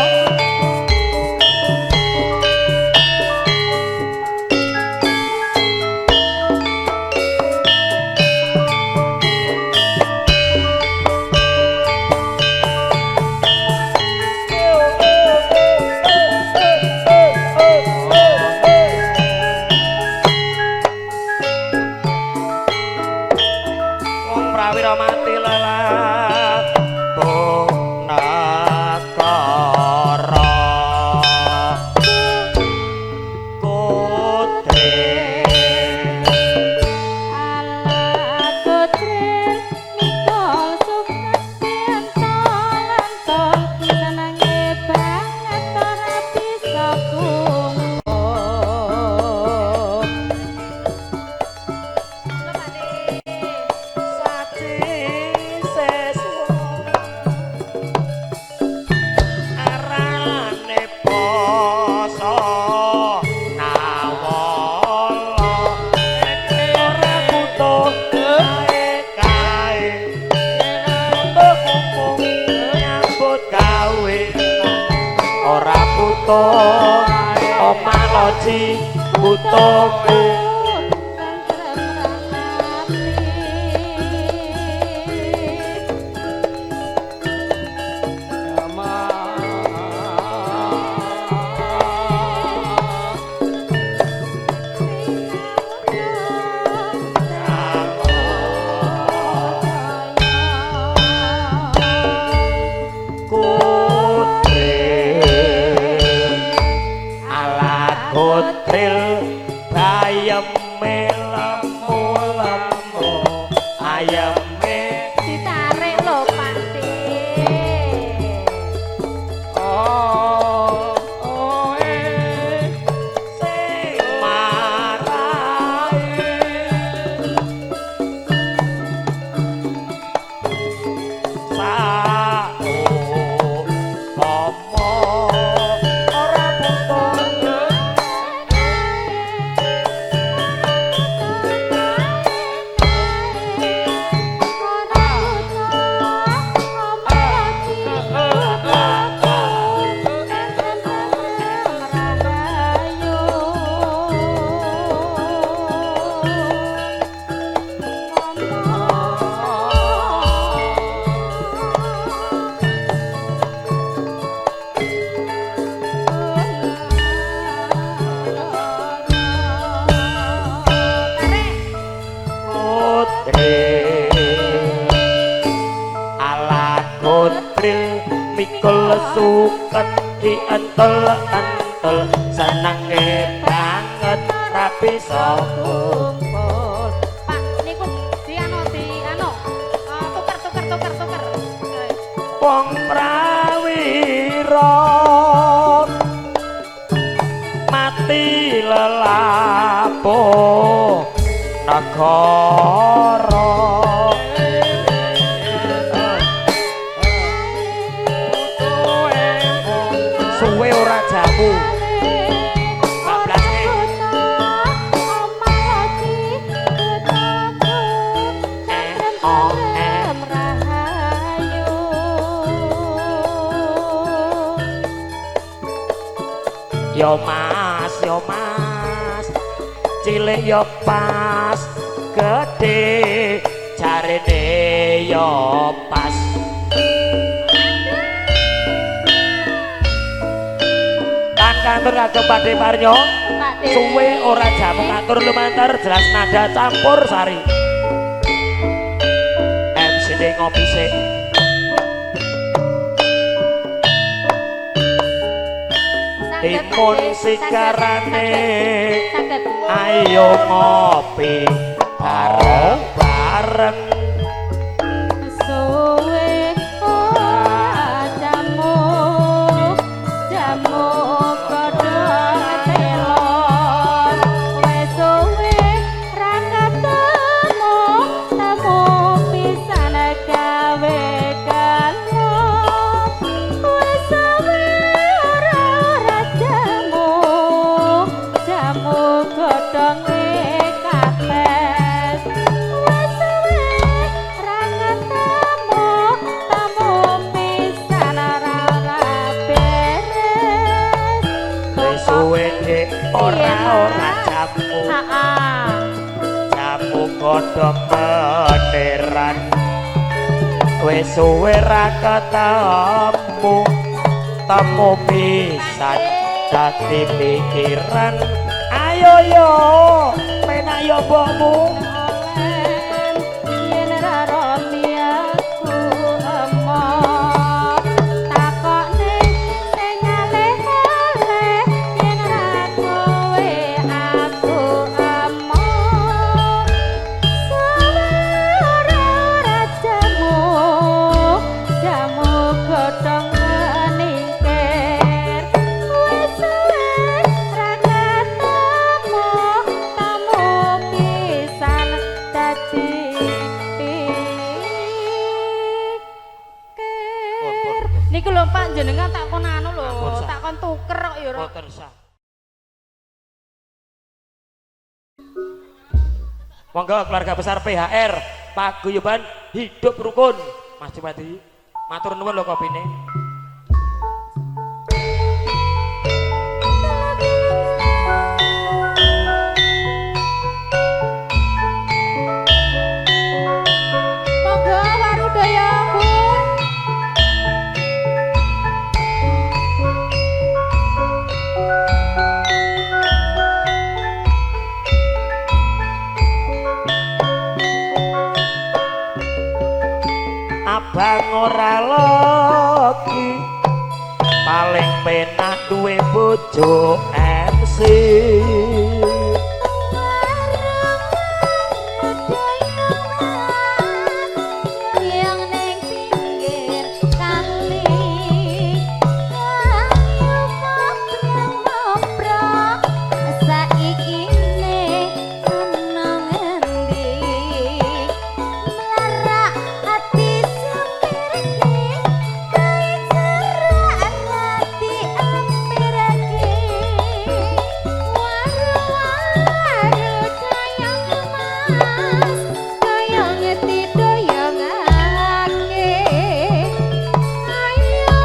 [SPEAKER 1] Wong prawira mati lelah Nakara Putri
[SPEAKER 2] Ala putril mikol sukses tol senenge banget ora bisa kumpul.
[SPEAKER 1] Sati seswa arane poso nawala ora butuh kae butuh kumpul nyambut gawe ora butuh omah loji butuh Kutril bayeme lemu ayeme
[SPEAKER 2] Ditarik lho Pati.
[SPEAKER 1] sing marai pomo ora butuh mikul suket dientel-entel senenge banget tapi so
[SPEAKER 2] kumpul. Pak niku di anu tuker.
[SPEAKER 1] wong prawira mati lelapo negara suwe ora jamu yo mas cilik yo pas gede jarene yo pas kantur kagem Pakde Parnyo suwe ora jamu ngatur lumantar jelas nada campur sari MC ngopi sik timun sikarane ayo ngopi bareng
[SPEAKER 2] suwe jamu kodhong telon wis suwe ra ketemu pisan gawe kalo wis suwe ora jamu godhong kabeh wis suwe ra ketemu pisan ora beres
[SPEAKER 1] wis suwe ora jamu jamu godhong beneran wis suwe ra ketemu pisan dadi pikiran ayo yo penak yo mbokmu
[SPEAKER 2] yen ra roti aku emoh takokne sing ngalih-alih yen ra kowe aku emoh suwe ora jamu godhong ningkir wis suwe ra ketemu tamu pisan dadi pikir niku lho Pak jenengan takon anu lho takon tuker kok ya ora
[SPEAKER 1] boten sah monggo keluarga besar PHR paguyuban hidup rukun Mas Jumadi matur nuwun lho kopine
[SPEAKER 2] monggo warudaya Bu
[SPEAKER 1] abang ora lagi paling penak duwe bojo MC
[SPEAKER 2] yang ning pinggir kali ayo ngobrol saiki ne ana ngendi melarak ati sampirke kae cerak ati ampirke waru-waru dayang mas dayang didoyongake ayo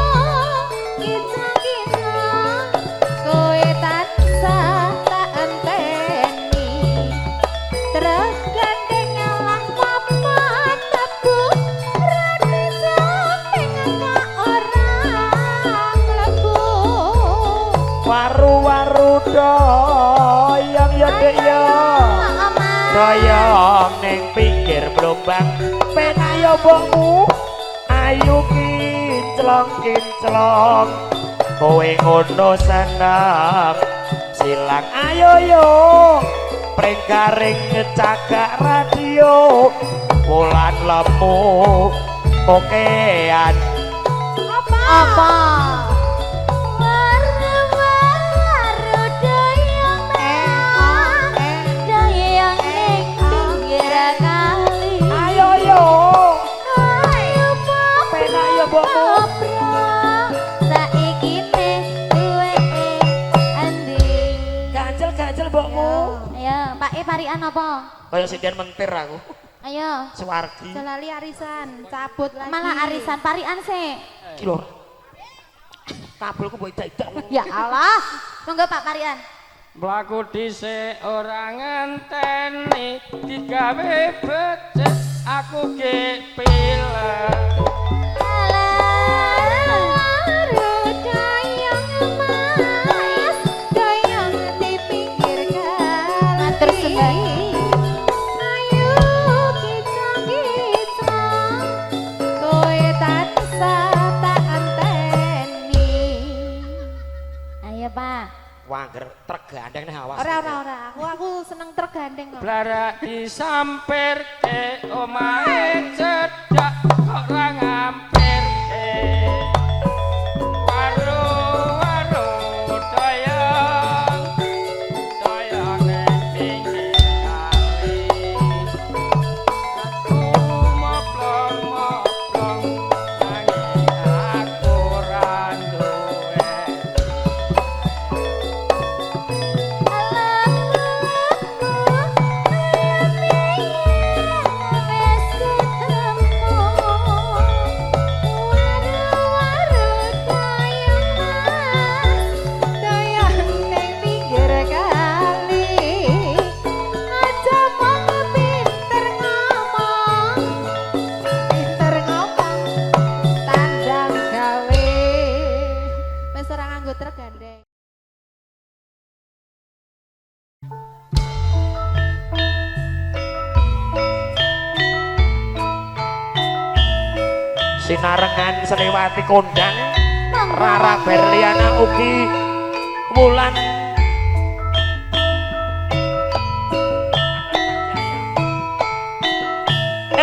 [SPEAKER 2] kita kowe tansah tak enteni terus gandeng ngalah papa tebu radi samping kak orang lebu
[SPEAKER 1] waru-waru doyong ya dek ya doyong ning pinggir blombang penak ya mbokmu ayo kinclok kinclong kowe ngono senam silang ayo yo pringgaring ngecagak radio wulan lemu kokean
[SPEAKER 2] Apa?
[SPEAKER 1] ayo yo penak yo mbokmu ganjel mbokmu
[SPEAKER 2] Ayo, Pak parian apa?
[SPEAKER 1] kaya sinden mentir aku
[SPEAKER 2] Ayo.
[SPEAKER 1] Suwargi
[SPEAKER 3] Selali arisan, cabut lagi.
[SPEAKER 2] Malah arisan parian sih.
[SPEAKER 1] iki lho kabelku mbok idak-idak
[SPEAKER 2] Ya Allah. Monggo Pak parian.
[SPEAKER 5] Mlaku dhisik ora ngenteni digawe becek aku ge pilek.
[SPEAKER 2] Matur sembah. Ayo Pak.
[SPEAKER 1] Wangger tergandeng nih awas
[SPEAKER 3] Ora. Aku seneng tergandeng kok.
[SPEAKER 5] Blarak disampirke omahe cedhak kok ora ngampirke. Waru doyong ning pinggir kali. Aku moplong nanging aku ora duwe.
[SPEAKER 3] Wis ora nganggo tergandeng.
[SPEAKER 1] sinarengan Seniwati kondang Rara Berliana ugi Wulan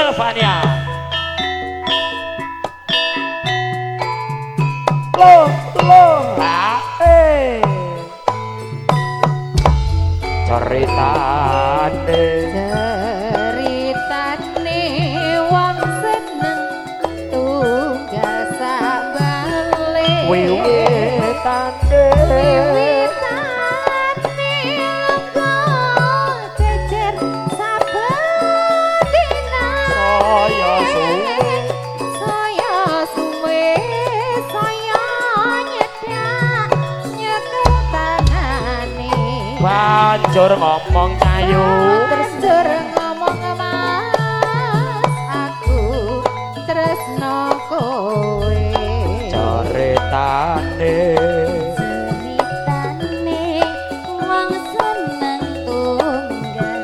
[SPEAKER 1] Elvania ceritane
[SPEAKER 3] Wong seneng tunggal sabale.
[SPEAKER 1] wiwitane
[SPEAKER 3] Cecer saben dina.
[SPEAKER 1] saya suwe
[SPEAKER 3] Saya suwe, saya nyedak nyekel tangane.
[SPEAKER 1] banjur ngomong cayu
[SPEAKER 3] Terus jur ngomong mas, aku tresno kowe.
[SPEAKER 1] ceritane
[SPEAKER 2] Ceritane wong seneng tunggal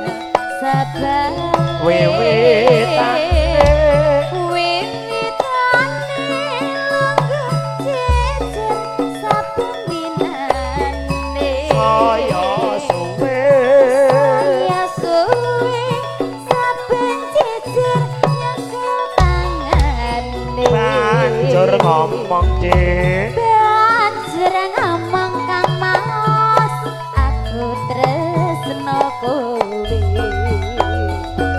[SPEAKER 2] sabale.
[SPEAKER 1] wiwitane
[SPEAKER 2] Wiwitane langkah jejer saben dinane.
[SPEAKER 1] saya suwe
[SPEAKER 2] Saya suwe saben jejer nyekel tangane.
[SPEAKER 1] banjur ngomong dik
[SPEAKER 2] Banjur ngomong Kang Mas, aku tresno kowe.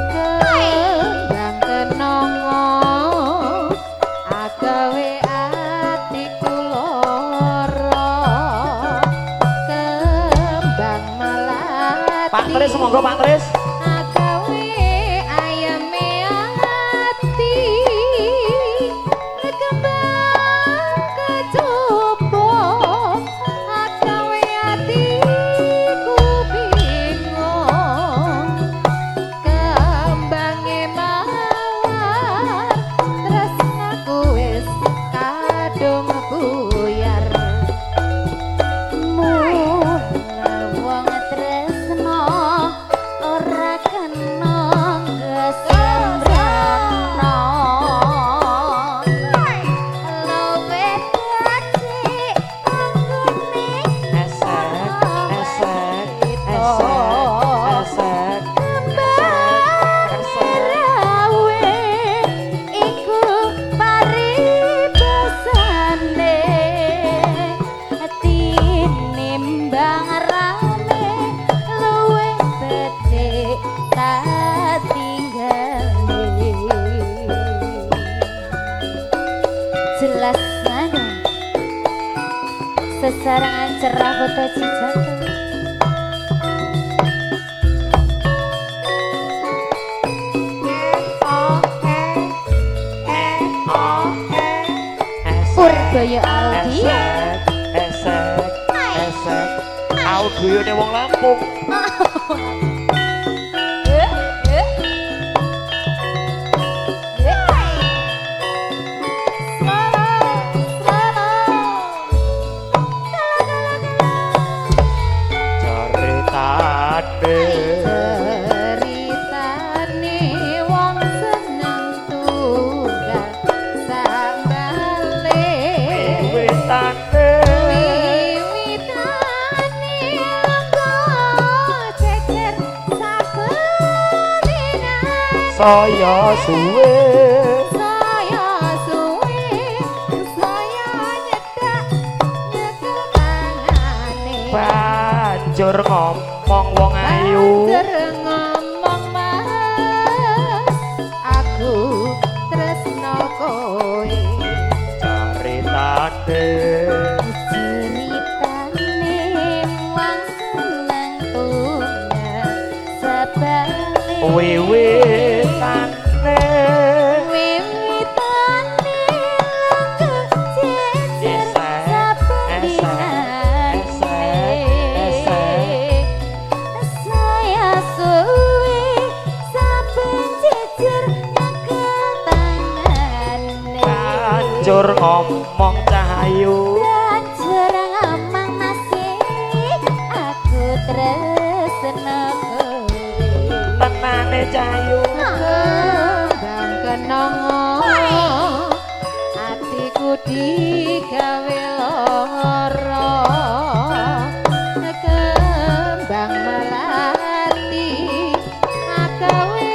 [SPEAKER 3] Kembang kenongo agawe atiku lara. Kembang melati
[SPEAKER 1] Pak Tris monggo Pak Tris
[SPEAKER 3] agawe ayame ati. Kembang kecoba agawe atiku bingung. Kembange mawar tresnaku wis kadung buyar.
[SPEAKER 2] Mula wong tresno ora
[SPEAKER 3] sarangan cerah foto cijaku. Purboyo Audio.
[SPEAKER 1] Esek audio ne wong Lampung.
[SPEAKER 3] Ceritane wong seneng tunggal sambale.
[SPEAKER 1] Witane saya suwe
[SPEAKER 3] saya nyedak tangane
[SPEAKER 1] banjur ngomong wong ayu
[SPEAKER 3] banjur ngomong mas aku tresno kowe
[SPEAKER 1] ceritane
[SPEAKER 3] wong seneng tunggal sebale
[SPEAKER 1] wiwitane banjur ngomong cahayu
[SPEAKER 3] banjur ngomong masih aku tresno kowe
[SPEAKER 1] tenane cahayu
[SPEAKER 3] kembang kenongo atiku digawe lara kembang melati agawe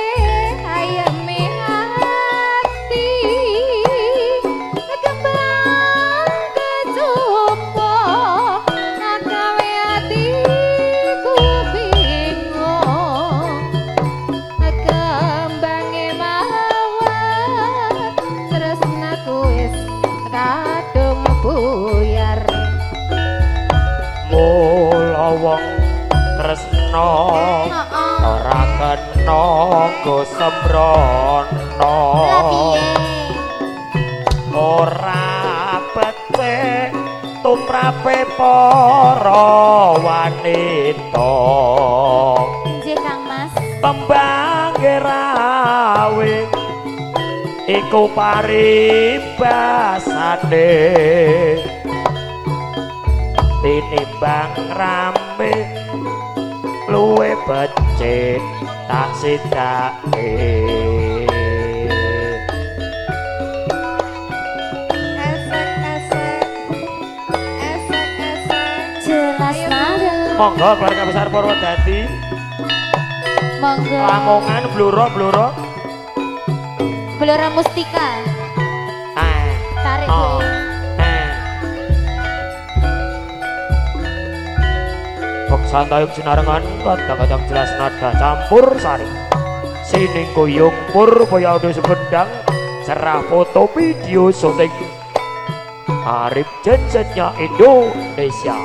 [SPEAKER 3] ayeme ati kembang kecupo agawe atiku bingung kembange mawar tresnaku wis kadung buyar
[SPEAKER 1] mula wong tresno ora kena go sembrono ora becik tumrape para wanita
[SPEAKER 3] nggih Kang Mas
[SPEAKER 1] tembang rawe iku paribasane tinimbang rame luwe becik tak sidake
[SPEAKER 3] jelas banget
[SPEAKER 1] monggo keluarga besar Purwodadi
[SPEAKER 3] monggo
[SPEAKER 1] Lamongan bluro
[SPEAKER 3] Blora Mustika tarik
[SPEAKER 1] oh.
[SPEAKER 3] Bu
[SPEAKER 1] Bok santayuk sinarengan kadang-kadang jelas nada campur sari sining kuyung Purboyo Audio Sumedang serah foto video syuting Arif Jensennya Indonesia.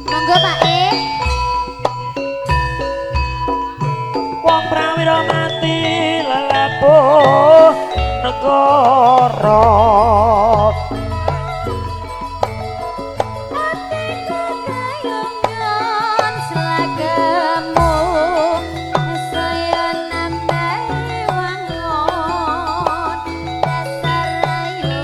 [SPEAKER 3] monggo Pak E
[SPEAKER 1] Wong prawira mati lelepuh negara
[SPEAKER 3] kayongan selagamu saya nambahi wangon dasar ayu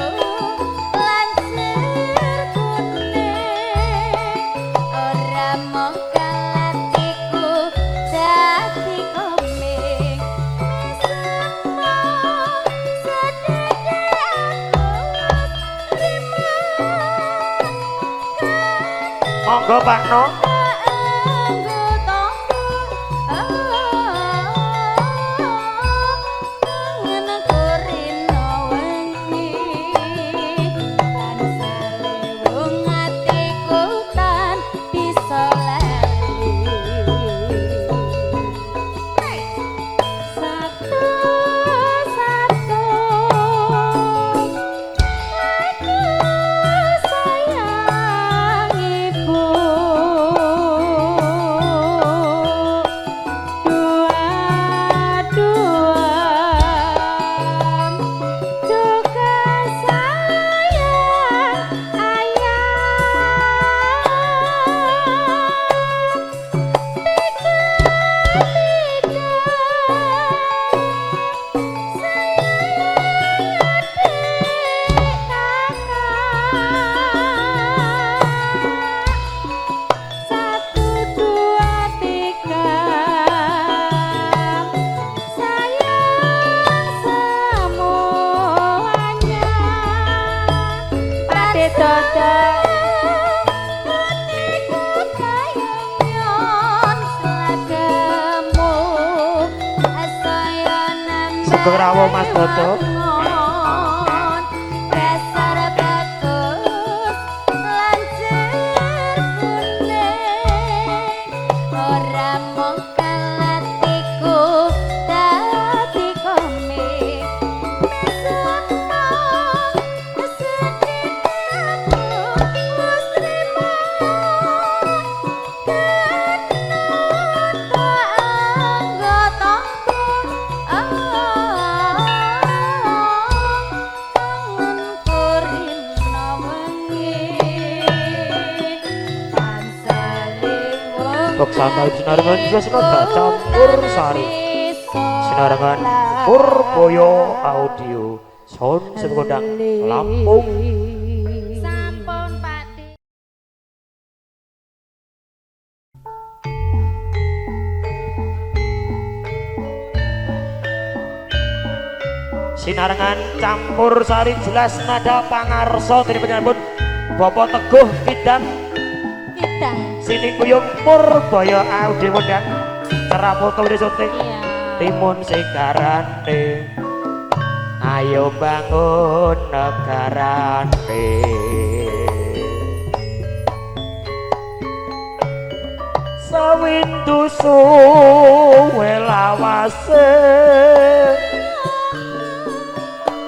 [SPEAKER 3] lancur kuning ora mung kalatiku dadi komik semua sedeke aku terima
[SPEAKER 1] monggo Pak No Sugeng rawuh Mas Dodo.
[SPEAKER 3] Dasar bagus lancar bune ora mung kalatiku dadi komik semua sedih aku wis trimo
[SPEAKER 1] Bok santai sinarengan Jasnada campur sari. Sinarengan Purboyo Audio Sound Sekondang Lampung.
[SPEAKER 2] Sampun Pakde.
[SPEAKER 1] Sinarengan campur sari jelas nada pangarso dari penyambut Bapak Teguh Kidang
[SPEAKER 3] Kidang
[SPEAKER 1] Sini Kuyung Purboyo Audio Wendang cara foto di syuting
[SPEAKER 2] Iya.
[SPEAKER 1] timun sigarane ayo bangun negarane sawindu suwe lawase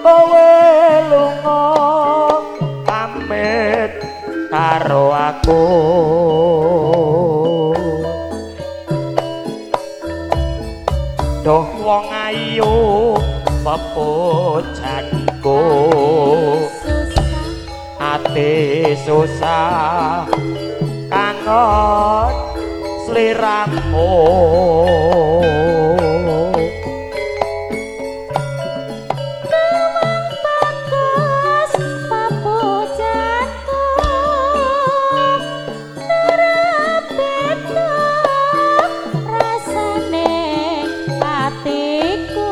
[SPEAKER 1] kowe lunga pamit karo aku doh wong ayu pepujanku ati susah kangen sliramu
[SPEAKER 3] bagus papujanku nerepetu rasane atiku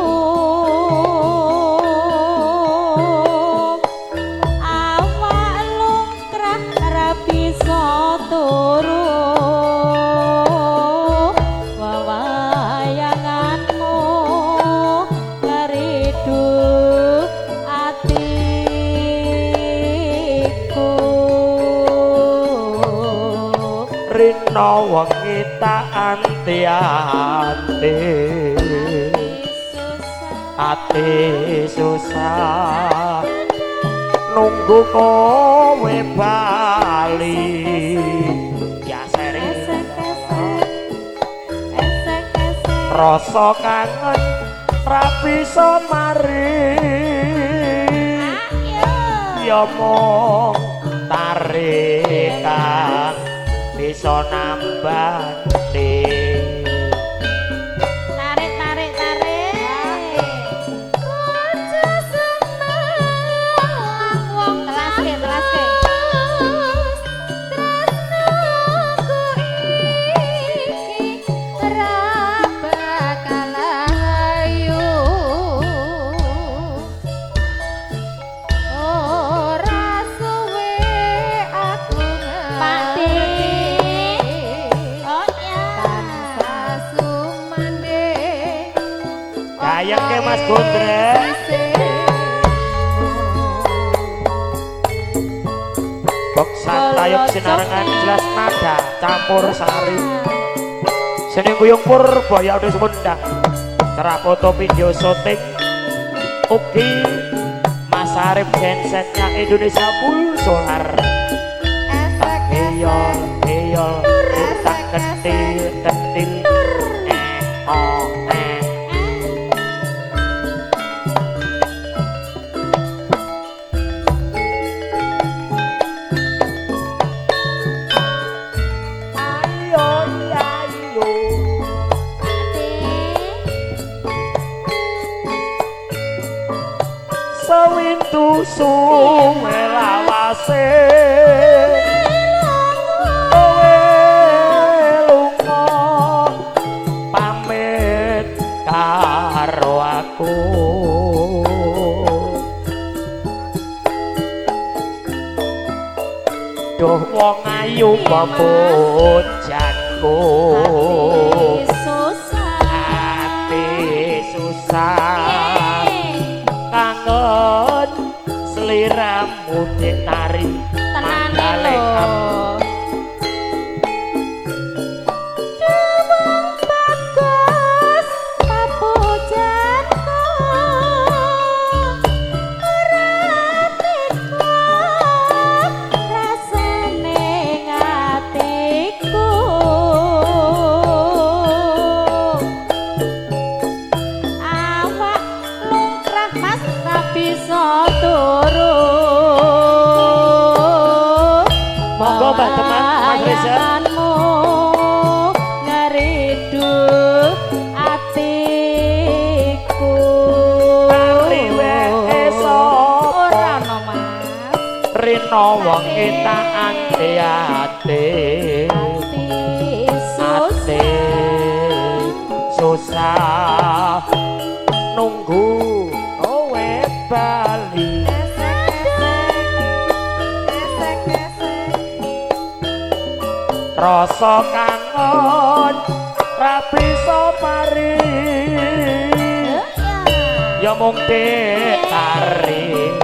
[SPEAKER 3] awak lungkrah ra bisa turu wawayanganmu ngeridu atiku
[SPEAKER 1] rina wengi tak anti-anti ati susah nunggu kowe bali ya seri rasa kangen ra bisa mari ya mung tarikan bisa nambah
[SPEAKER 2] Tarik tarik tarik.
[SPEAKER 3] Aja seneng wong
[SPEAKER 2] Telaske telaske.
[SPEAKER 3] tresnoku iki ra bakal ayu ora suwe aku
[SPEAKER 2] Pakde.
[SPEAKER 3] ngerti
[SPEAKER 2] Oh ya.
[SPEAKER 3] tansah sumande
[SPEAKER 1] kayang ke Mas Gondre bok santayuk sinarengan jelas nada campur sari seni kuyung Purboyo Audio Sumendang cara foto video syuting ugi Mas Arif gensetnya Indonesia Full Solar eyol eyol tak ketil ketil oh ayo ayo sawindu suwe lawase kowe lunga pamit karo aku doh wong ayu pepujanku
[SPEAKER 3] susah
[SPEAKER 1] ati susah sliramu ditari
[SPEAKER 2] Tenane lho.
[SPEAKER 1] Monggo Mbak Teman, Mas Reza.
[SPEAKER 2] ngeridu atiku.
[SPEAKER 1] Riwe esok
[SPEAKER 2] Ora ono Mas.
[SPEAKER 1] Rino wong eta ante-ate ate susah nunggu kowe bali. Rasa kangen ra bisa mari ya mung ditari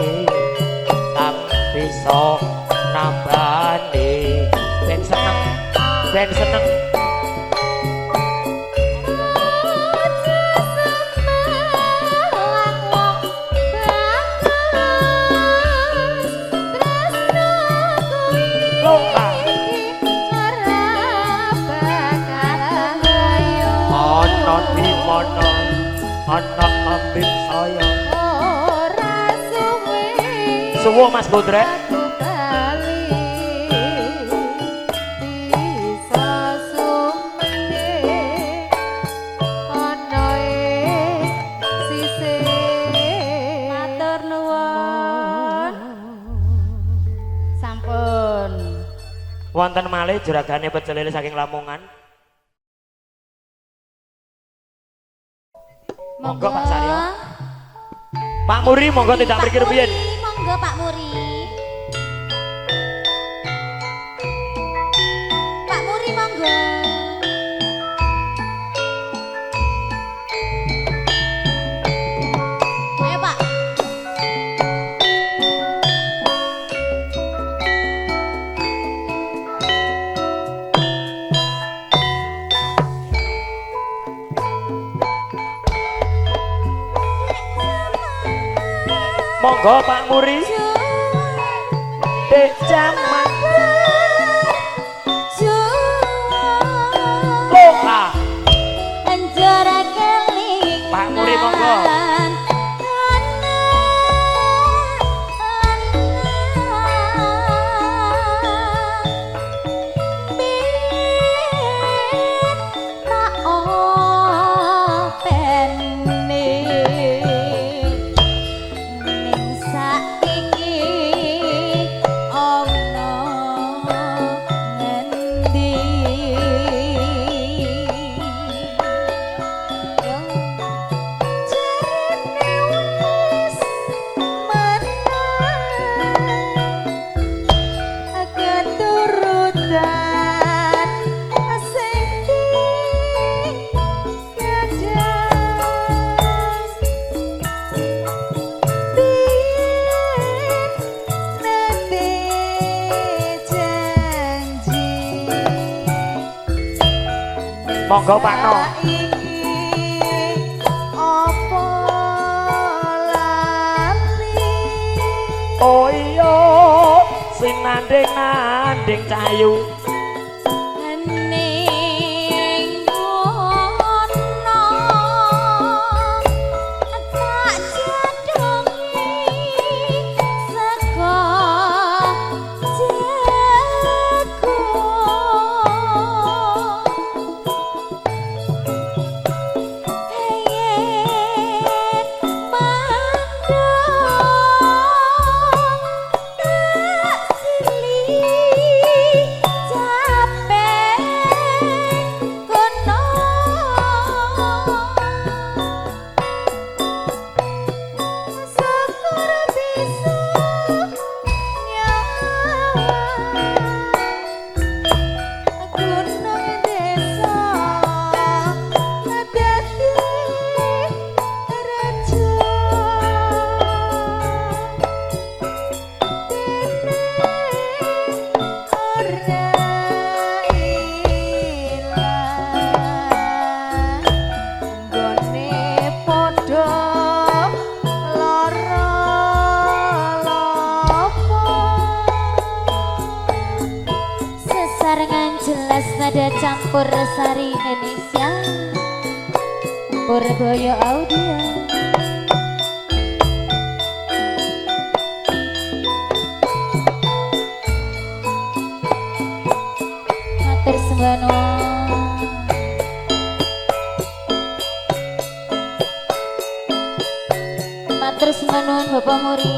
[SPEAKER 1] tak bisa nambani ben seneng anak ambit saya suwuh Mas Bodrek
[SPEAKER 2] matur nuwun. Sampun.
[SPEAKER 1] wonten malih juragane pecel lele saking Lamongan. Monggo Pak Saryo. Pak Muri monggo tidak mikir piyen.
[SPEAKER 2] Monggo Pak Muri. Pak Muri monggo. Ayo Pak.
[SPEAKER 1] Monggo Pak Muri. Dek jaman loka. Pak Muri monggo. Monggo Pak No. Oh iya, sinanding-nanding cahayu.
[SPEAKER 6] Nada campur sari Indonesia Purboyo Audio. Matur sembano matur sembano Bapak Muri.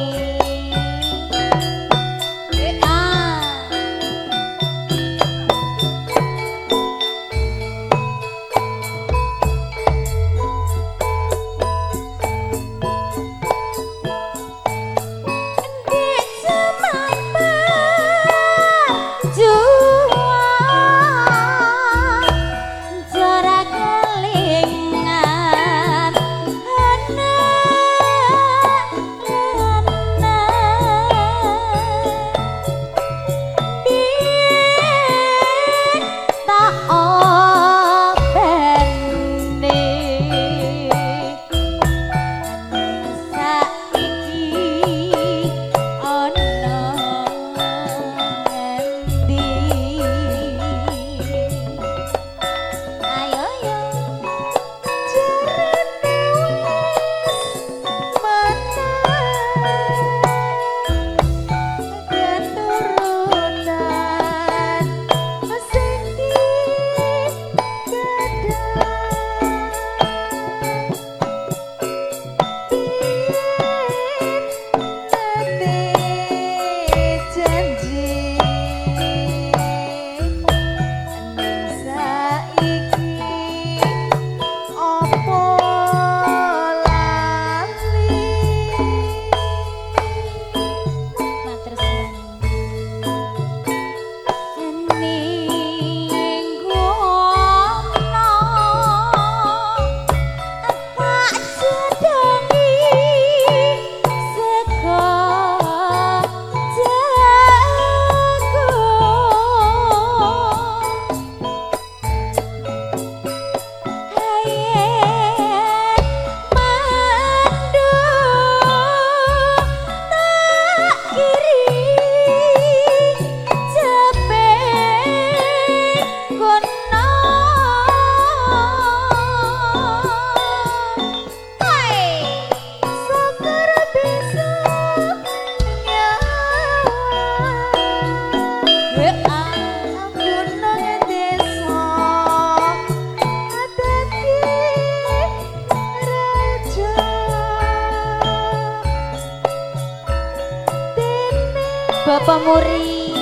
[SPEAKER 6] Bapak Muri.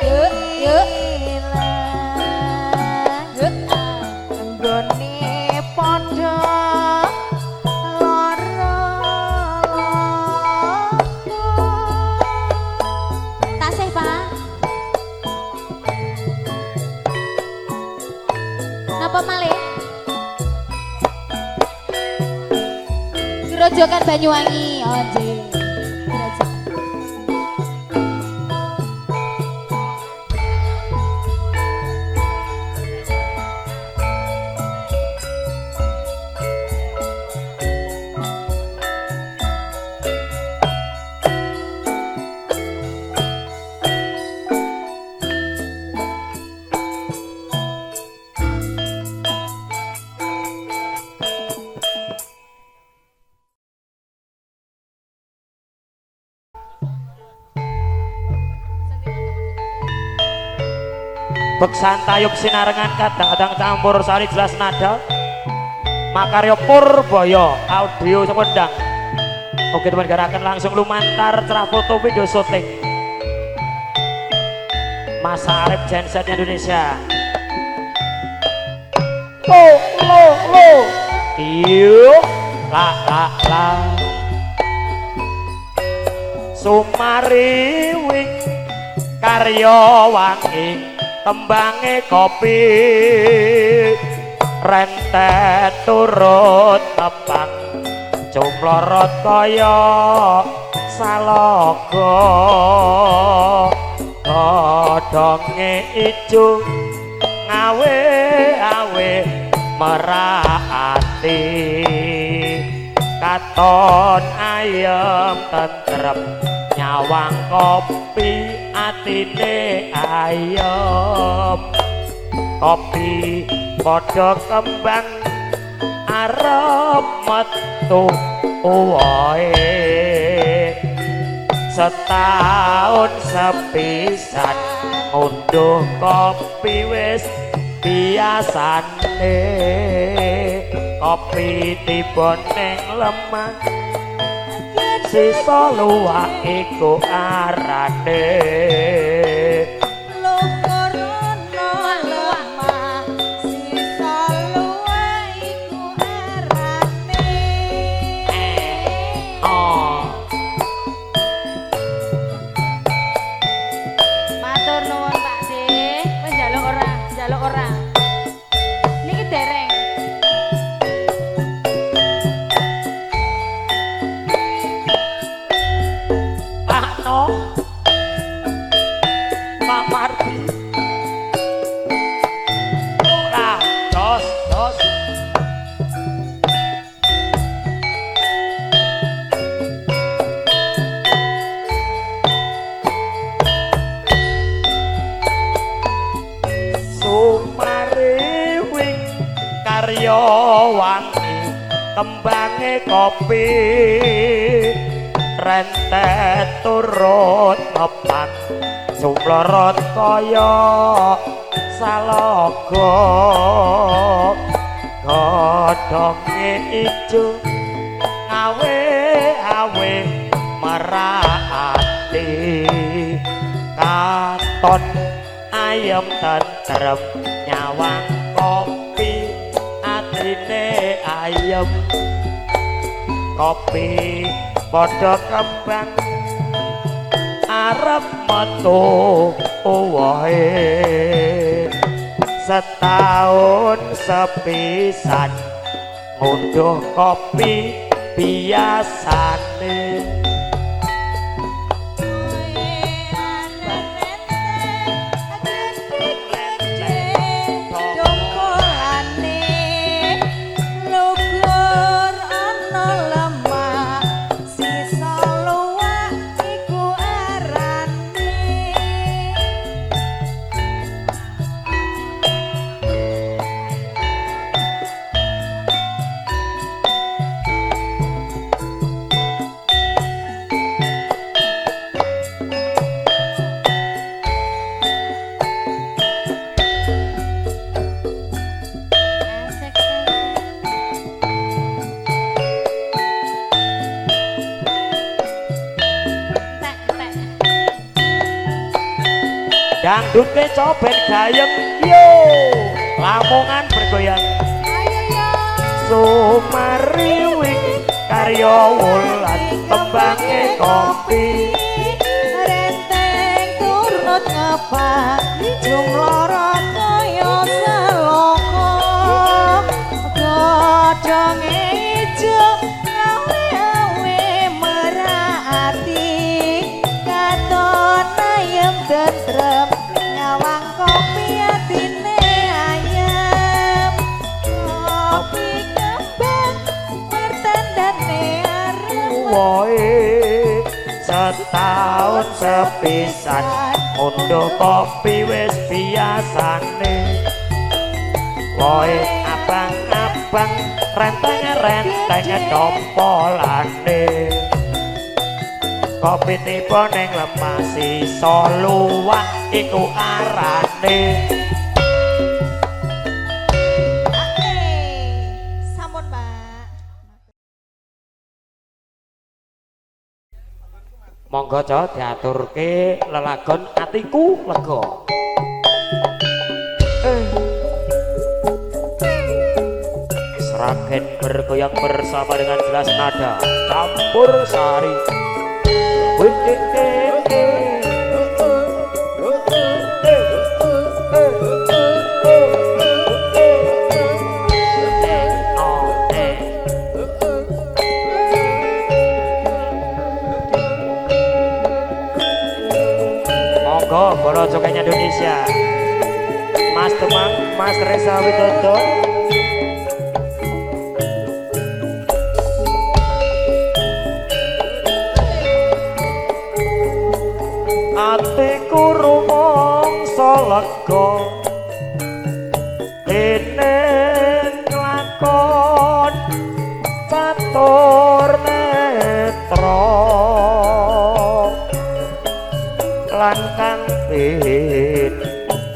[SPEAKER 6] Yuk, yuk.
[SPEAKER 3] Nggone padha lara.
[SPEAKER 6] Tasih, Pak. Napa malih? Grojogan Banyuwangi, oh nggih.
[SPEAKER 1] Beksan tayub sinarengan kadang-kadang campur sari jelas nada makarya Purboyo Audio Sumedang. Oke teman gerakan langsung lumantar cerah foto video syuting Masa Arif Genset Indonesia. Lo yuk la Sumari wing karya wangi tembange kopi rentet turut tepang jumlorot kaya saloga godhonge ijo ngawe-awe merahati katon ayem tentrem nyawang kopi atine ayem kopi padha kembang arep metu wae setahun sepisan ngunduh kopi wis biasane kopi tiba ning lemah sisa luwak iku arane
[SPEAKER 2] Matur nuwun Pak D. Wis njaluk ora? Njaluk ora? Niki dereng.
[SPEAKER 1] Pak No Pak Mardi ora dos Sumariwing karyawani kembange kopi rentet turut ngepak sumlorot kaya salogo godhonge ijo ngawe-awe merati katon ayem tentrem nyawang kopi atine ayem kopi padha kembang arep metu wae setahun sepisan ngunduh kopi biasane dangdute coben gayeng yo lamongan bergoyang Sumariwing karya wulan tembange kopi
[SPEAKER 3] renteng turut ngepak jumlorot kaya seloko godhonge ijo ngawe-awe merati katon ayem tentrem nyawang kopi atine ayem kopi kembang pertandane arep
[SPEAKER 1] woe setahun sepisan ngunduh kopi wis biasane woe abang-abang rentenge dompolane kopi tiba ning lemah sisa luwak iku arane
[SPEAKER 3] sampun Mbak
[SPEAKER 1] monggo co diaturke lelagon atiku lega Seragen bergoyang bersama dengan jelas nada campur sari monggo para jogetnya Indonesia Mas Temang, Mas Reza Widodo atiku lega dene lakon catur netra lan kang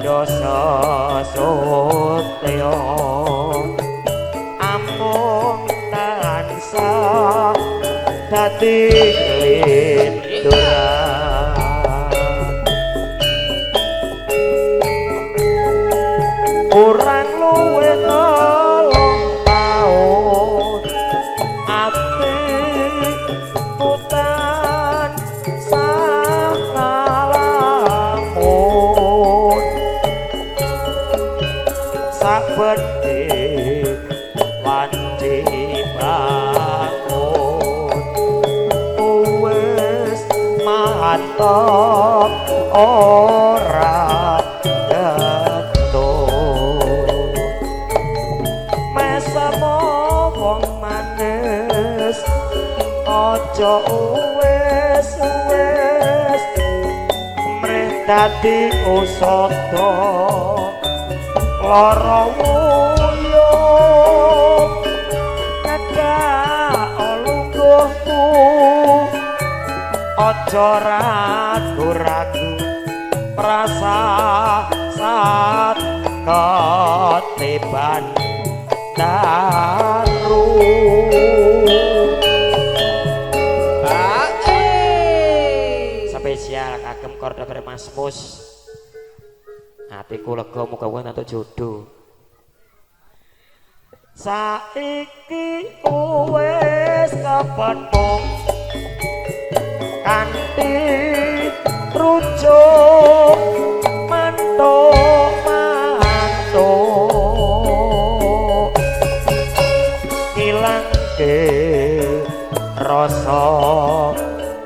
[SPEAKER 1] dosa sotya amung tansah dadi linturan kurang luwih 3 taun ati putan sangalamun saben wanci bangun wis mantap ora getun mesamo wong manis aja wis mrih dadi usada lara wuyung nedak lungguhku aja ragu-ragu prasasat ketiban daru spesial kagem korda kare Mas Mus atiku lega muga-muga entuk jodoh saiki wis kepethuk kanthi rujuk mantuk ilangke rasa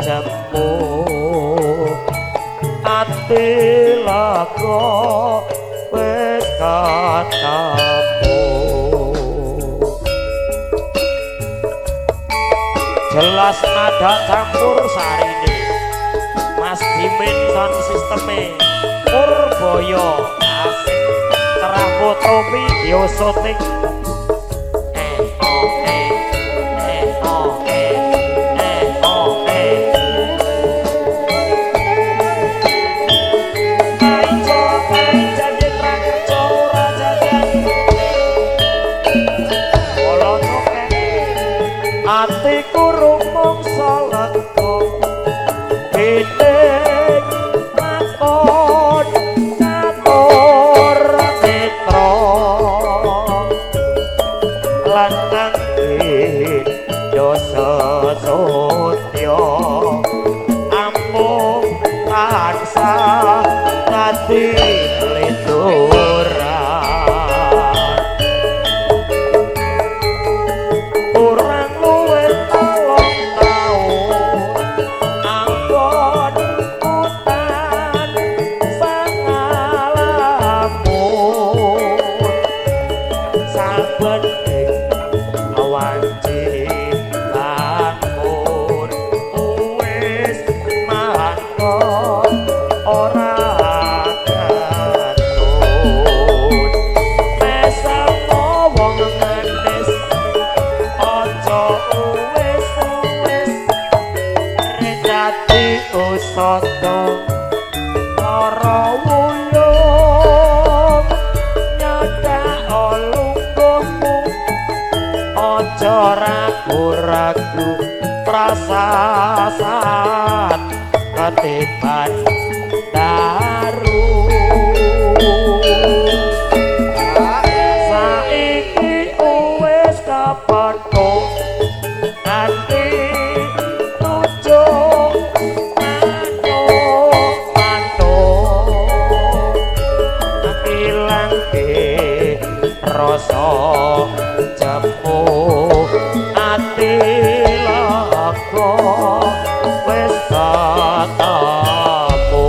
[SPEAKER 1] jemu ati lega wis ketemu jelas nada campur sarine Mas Dimin sound sisteme Purboyo asik terah foto video syuting atiku rumangsa lega pitik lakon catur netra lan nangge dosa sotya amung tansah dadi linturan soto lara wuyung nyedak lungguhmu aja ragu-ragu prasasat ketiban daru saiki wis kepethuk ati rasa jemu ati lega wis ketemu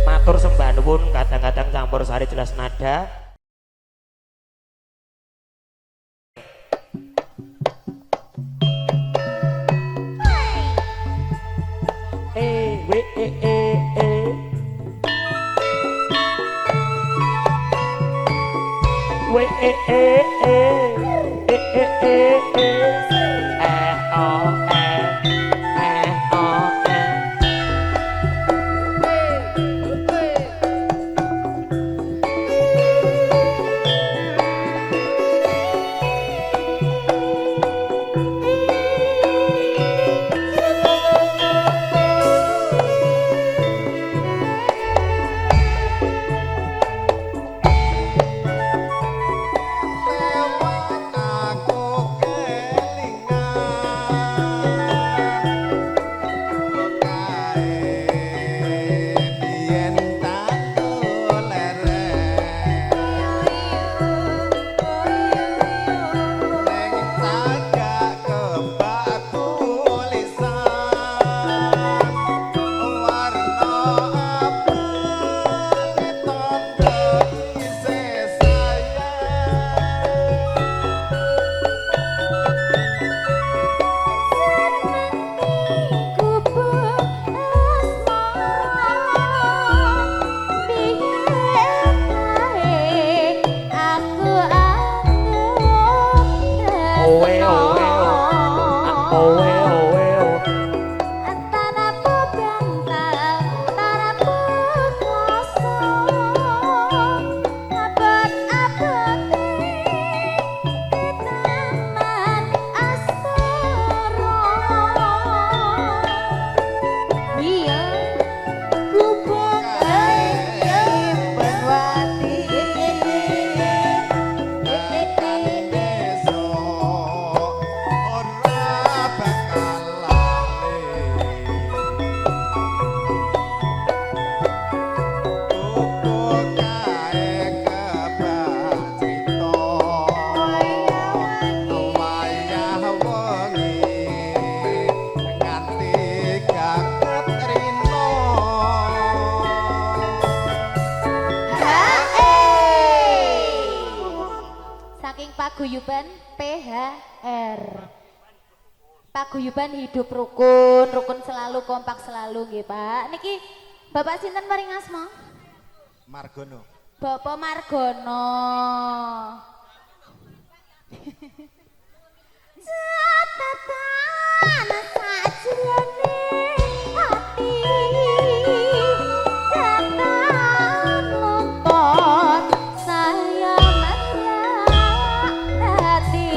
[SPEAKER 1] matur sembah nuwun kadang-kadang campur sari jelas nada we e e e we e e e e e e e o e o e
[SPEAKER 6] Paguyuban PHR. Paguyuban hidup rukun, rukun selalu, kompak selalu nggih, Pak. Niki Bapak sinten paring asma?
[SPEAKER 7] Margono.
[SPEAKER 6] Bapak Margono. Catatan sajrone ati datang luput saya menyang hati.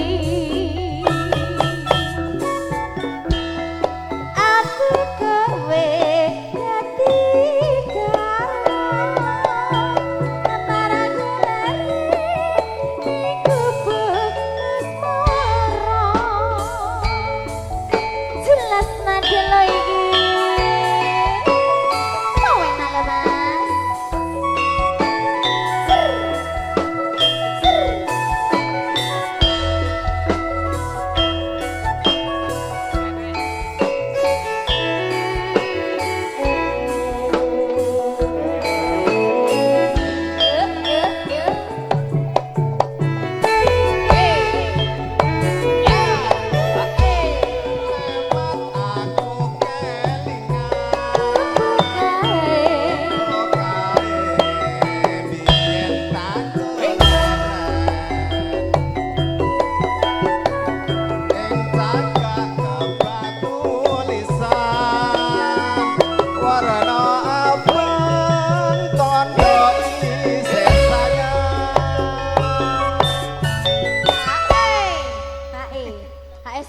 [SPEAKER 6] Aku kowe dadi karo para gunane kubuk asmara. Jelas nade lo iki. Mau enak lho, Mas. Yuk, yuk, yuk.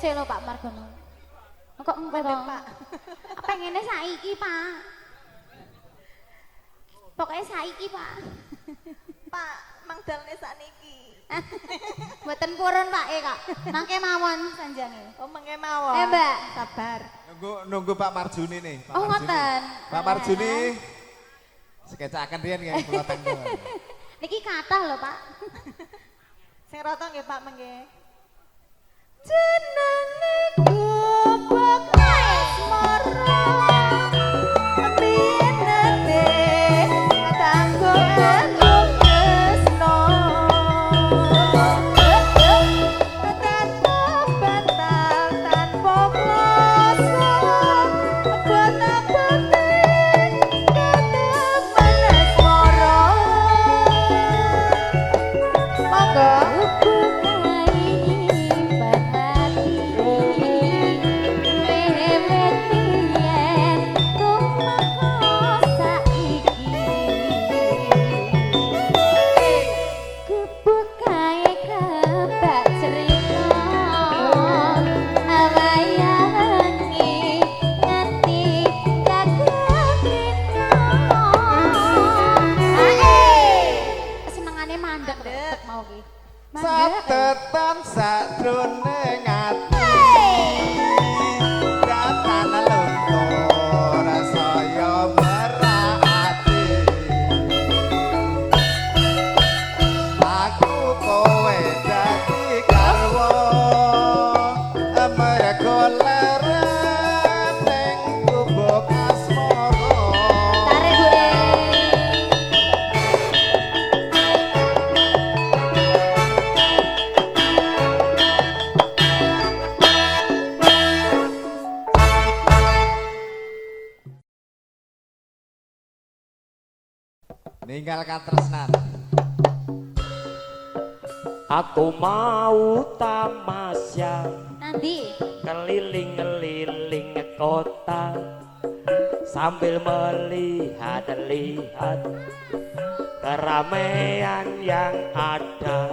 [SPEAKER 6] Lho Pak Margono. Kok engko to? Pak. Pengene saiki, Pak. Pokoknya saiki, Pak.
[SPEAKER 3] Pak, mangdalne sakniki.
[SPEAKER 6] Mboten purun Pak Kak. Mangke mawon sanjange.
[SPEAKER 3] Oh, mengke mawon.
[SPEAKER 6] Mbak.
[SPEAKER 3] Sabar.
[SPEAKER 7] Nunggu Pak Marjuni nih. Pak
[SPEAKER 6] Oh,
[SPEAKER 7] Marjuni.
[SPEAKER 6] ngoten.
[SPEAKER 7] Pak Marjuni. Skecaken riyen nggih kula tanggo.
[SPEAKER 6] Niki kathah lho, Pak.
[SPEAKER 3] Sing rata nggih Pak mengke.
[SPEAKER 6] Jenenge gubuk asmara. Binete kanggo elok tresno. Tetep bantal tanpa kuasa. Boten-boten nggih?
[SPEAKER 7] Satetan sadroning ati ratan luntur saya merati aku kowe dadi garwa mergo leren ning gubuk asmara
[SPEAKER 6] Tarik Bu E.
[SPEAKER 7] ninggalkan tresnan
[SPEAKER 1] Aku mau tamasya
[SPEAKER 6] Nanti.
[SPEAKER 1] keliling-keliling kota sambil melihat-lihat keramaian yang ada.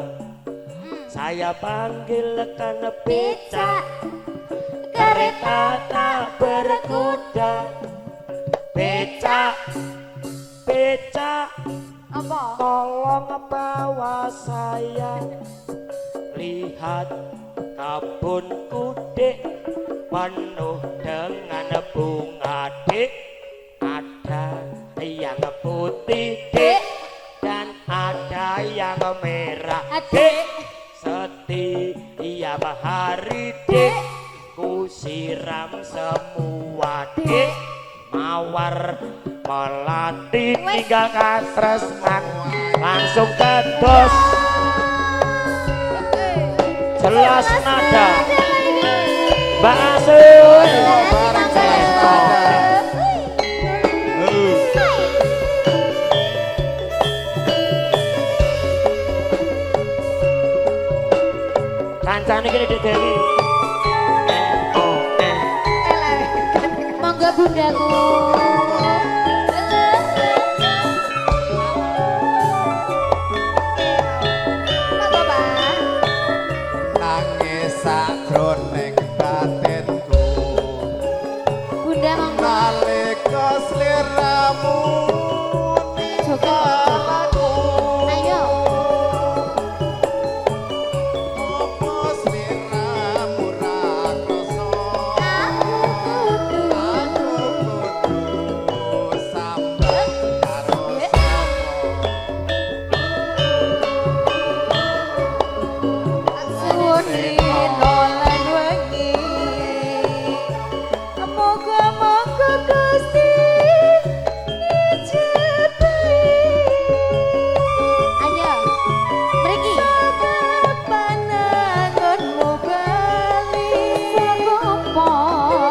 [SPEAKER 1] Saya panggilkan becak, kereta tak berkuda. Becak, becak,
[SPEAKER 6] Apa?
[SPEAKER 1] tolong bawa saya lihat kebun kudik penuh dengan bunga dik. Ada yang putih dik dan ada yang merah dik. Setiap hari dik ku siram semua dik. Mawar melati tinggalkan tresnan langsung kedos jelas nada Mbak Asun
[SPEAKER 7] bareng jelas nada
[SPEAKER 1] kancane kene Dek Dewi
[SPEAKER 6] Monggo bundaku. Monggo Pak.
[SPEAKER 7] nangis sakroning batinku
[SPEAKER 6] Bunda monggo.
[SPEAKER 7] nalika sliramu
[SPEAKER 6] Joko.
[SPEAKER 7] ninggalku
[SPEAKER 6] Ayo.
[SPEAKER 7] apa sliramu ra krasa aku kudu sambet karo
[SPEAKER 6] Suwun rino lan wengi. Moga-moga Gusti Ayo, mriki. Pananganmu bali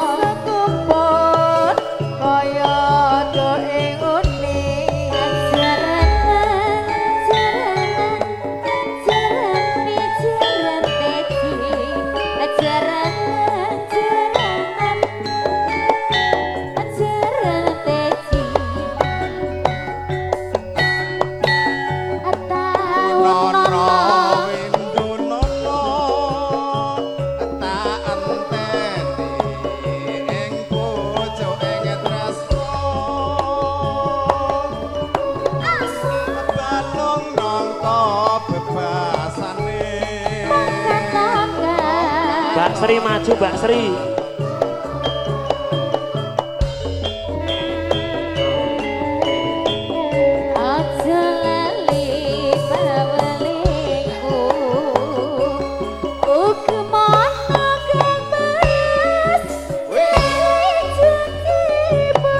[SPEAKER 6] sakumpul kaya doe ngene.
[SPEAKER 7] Nono windu nono tak enteni ing pucuking tresno balung nangka bebasane
[SPEAKER 1] Mbak Sri maju Mbak Sri
[SPEAKER 6] Aja lali bawelingku Ukmana kebas Janjimu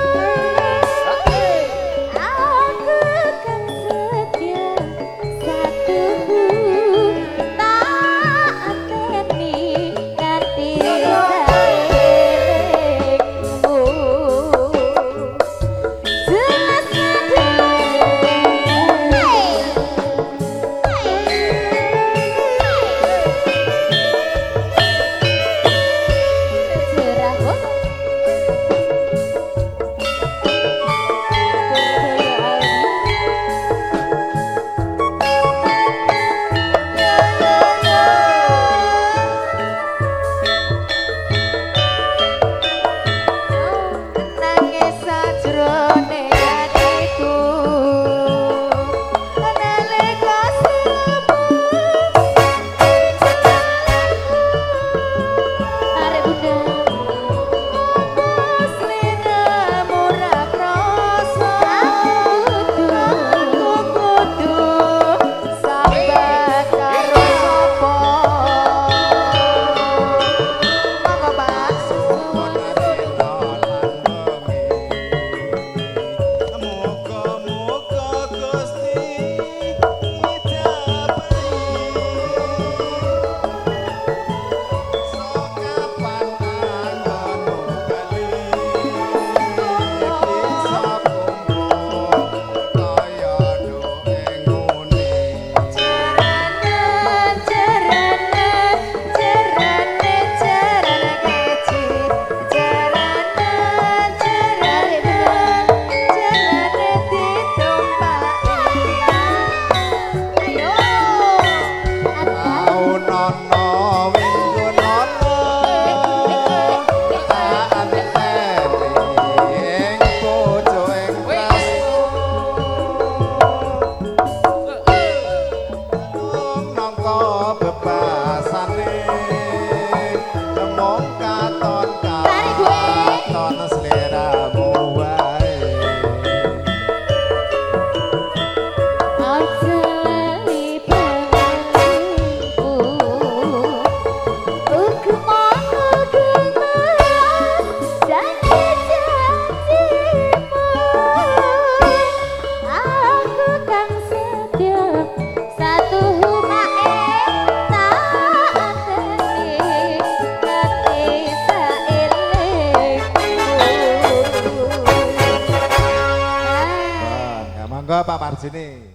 [SPEAKER 6] Aku kan setia Satu tak ateni Nanti
[SPEAKER 7] ana winggun ana taat teni ing bojo ing nangka bebasane mung katon katon sliramu wae
[SPEAKER 6] Aja lali pengku Ukmana gemas janji-janjimu Aku kang setia satu humae tak ateni ngerti sailingku
[SPEAKER 7] ya monggo Pak Parjini.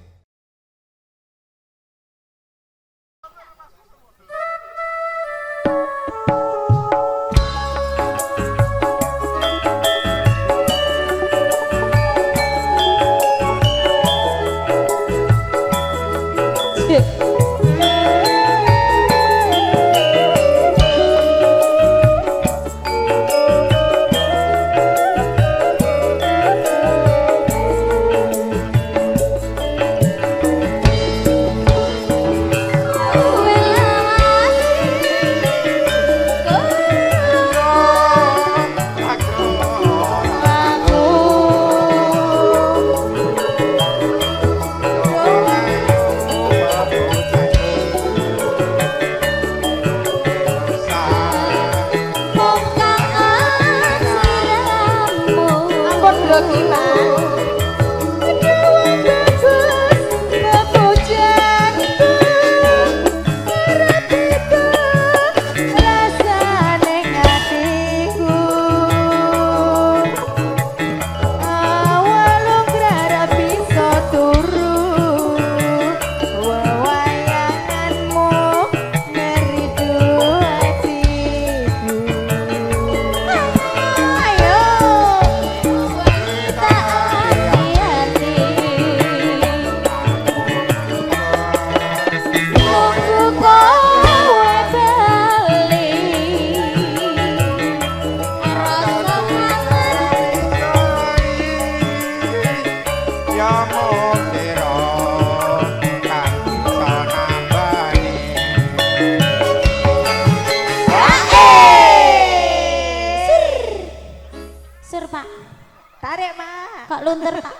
[SPEAKER 3] Tarik, Mak.
[SPEAKER 6] Kok luntur, Pak?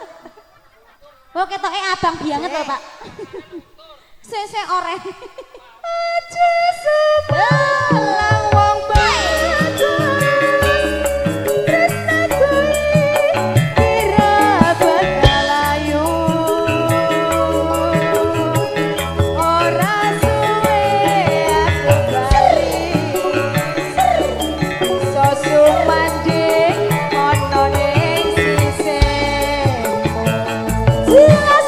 [SPEAKER 6] Oh, ketoke abang banget lho, Pak.
[SPEAKER 3] Sesek oreh. Aja sebelang wong baik. Tresna kuwi kira bakal ayu. Ora suwe aku bali. Sosu manding ana ning sisihmu. Jelas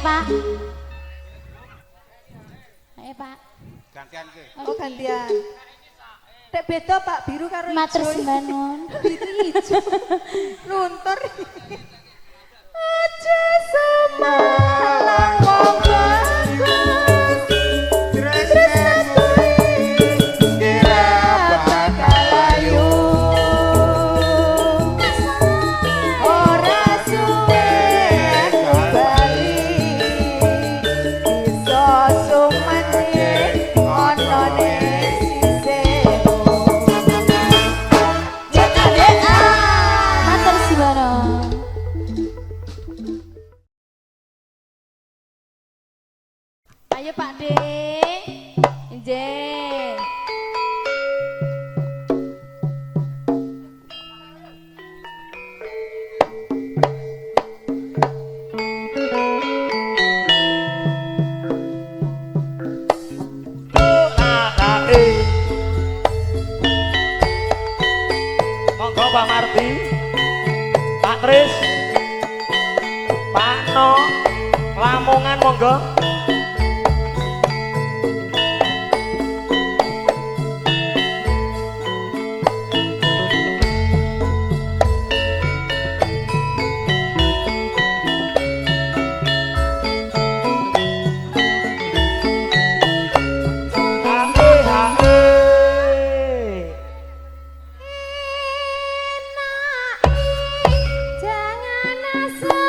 [SPEAKER 2] Pak. Ayo, Pak.
[SPEAKER 5] Gantian ke.
[SPEAKER 3] Oh gantian. Nek beda Pak biru karo ijo.
[SPEAKER 2] Matur sembah nuwun.
[SPEAKER 3] Biru ijo. Luntur. Aja semalang wong bagus. Tresnaku kira bakal ayu. Ora suwe bali. Bisa sumane ana ning sisihmu.
[SPEAKER 2] Matur sembah nuwun. Ayo Pak De. Nggih.
[SPEAKER 1] Monggo Pak Marti, Pak Tris, Pak No, Lamongan monggo.
[SPEAKER 3] Jangan asal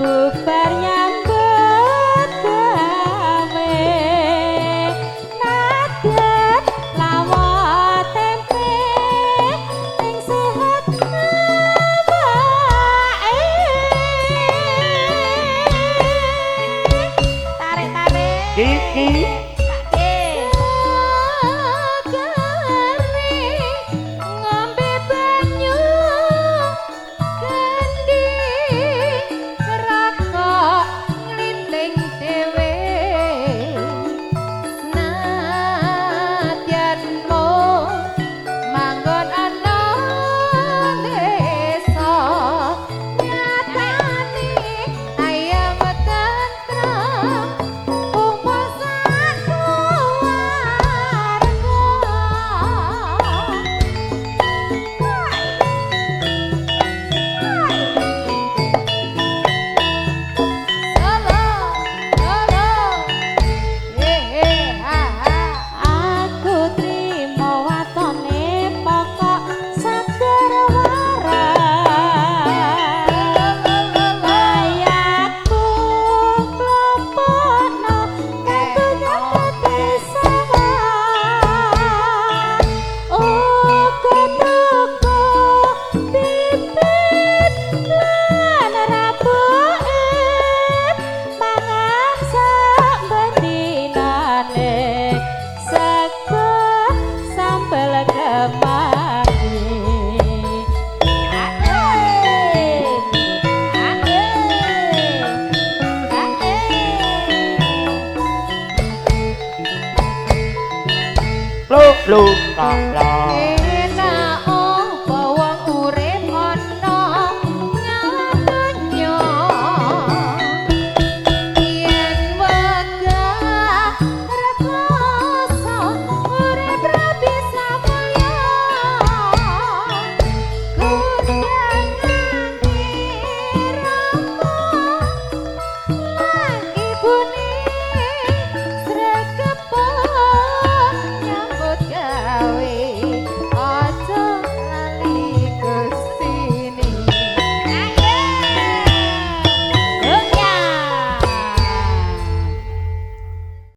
[SPEAKER 6] bubar nyambut gawe nadet lawat tempe ning sehat tarik-tarik
[SPEAKER 1] Kiki
[SPEAKER 6] ngombe banyu gending rokok nglinting dhewe nadyan mung manggon ana desa nyatane ayam tentrem kumpasan aku trimo watone pokok sabar waras layakku klompono katunya kepisahan uga tuku bibit lan rabuke mangan sak bendinane sego sambel kemaki
[SPEAKER 1] lu lu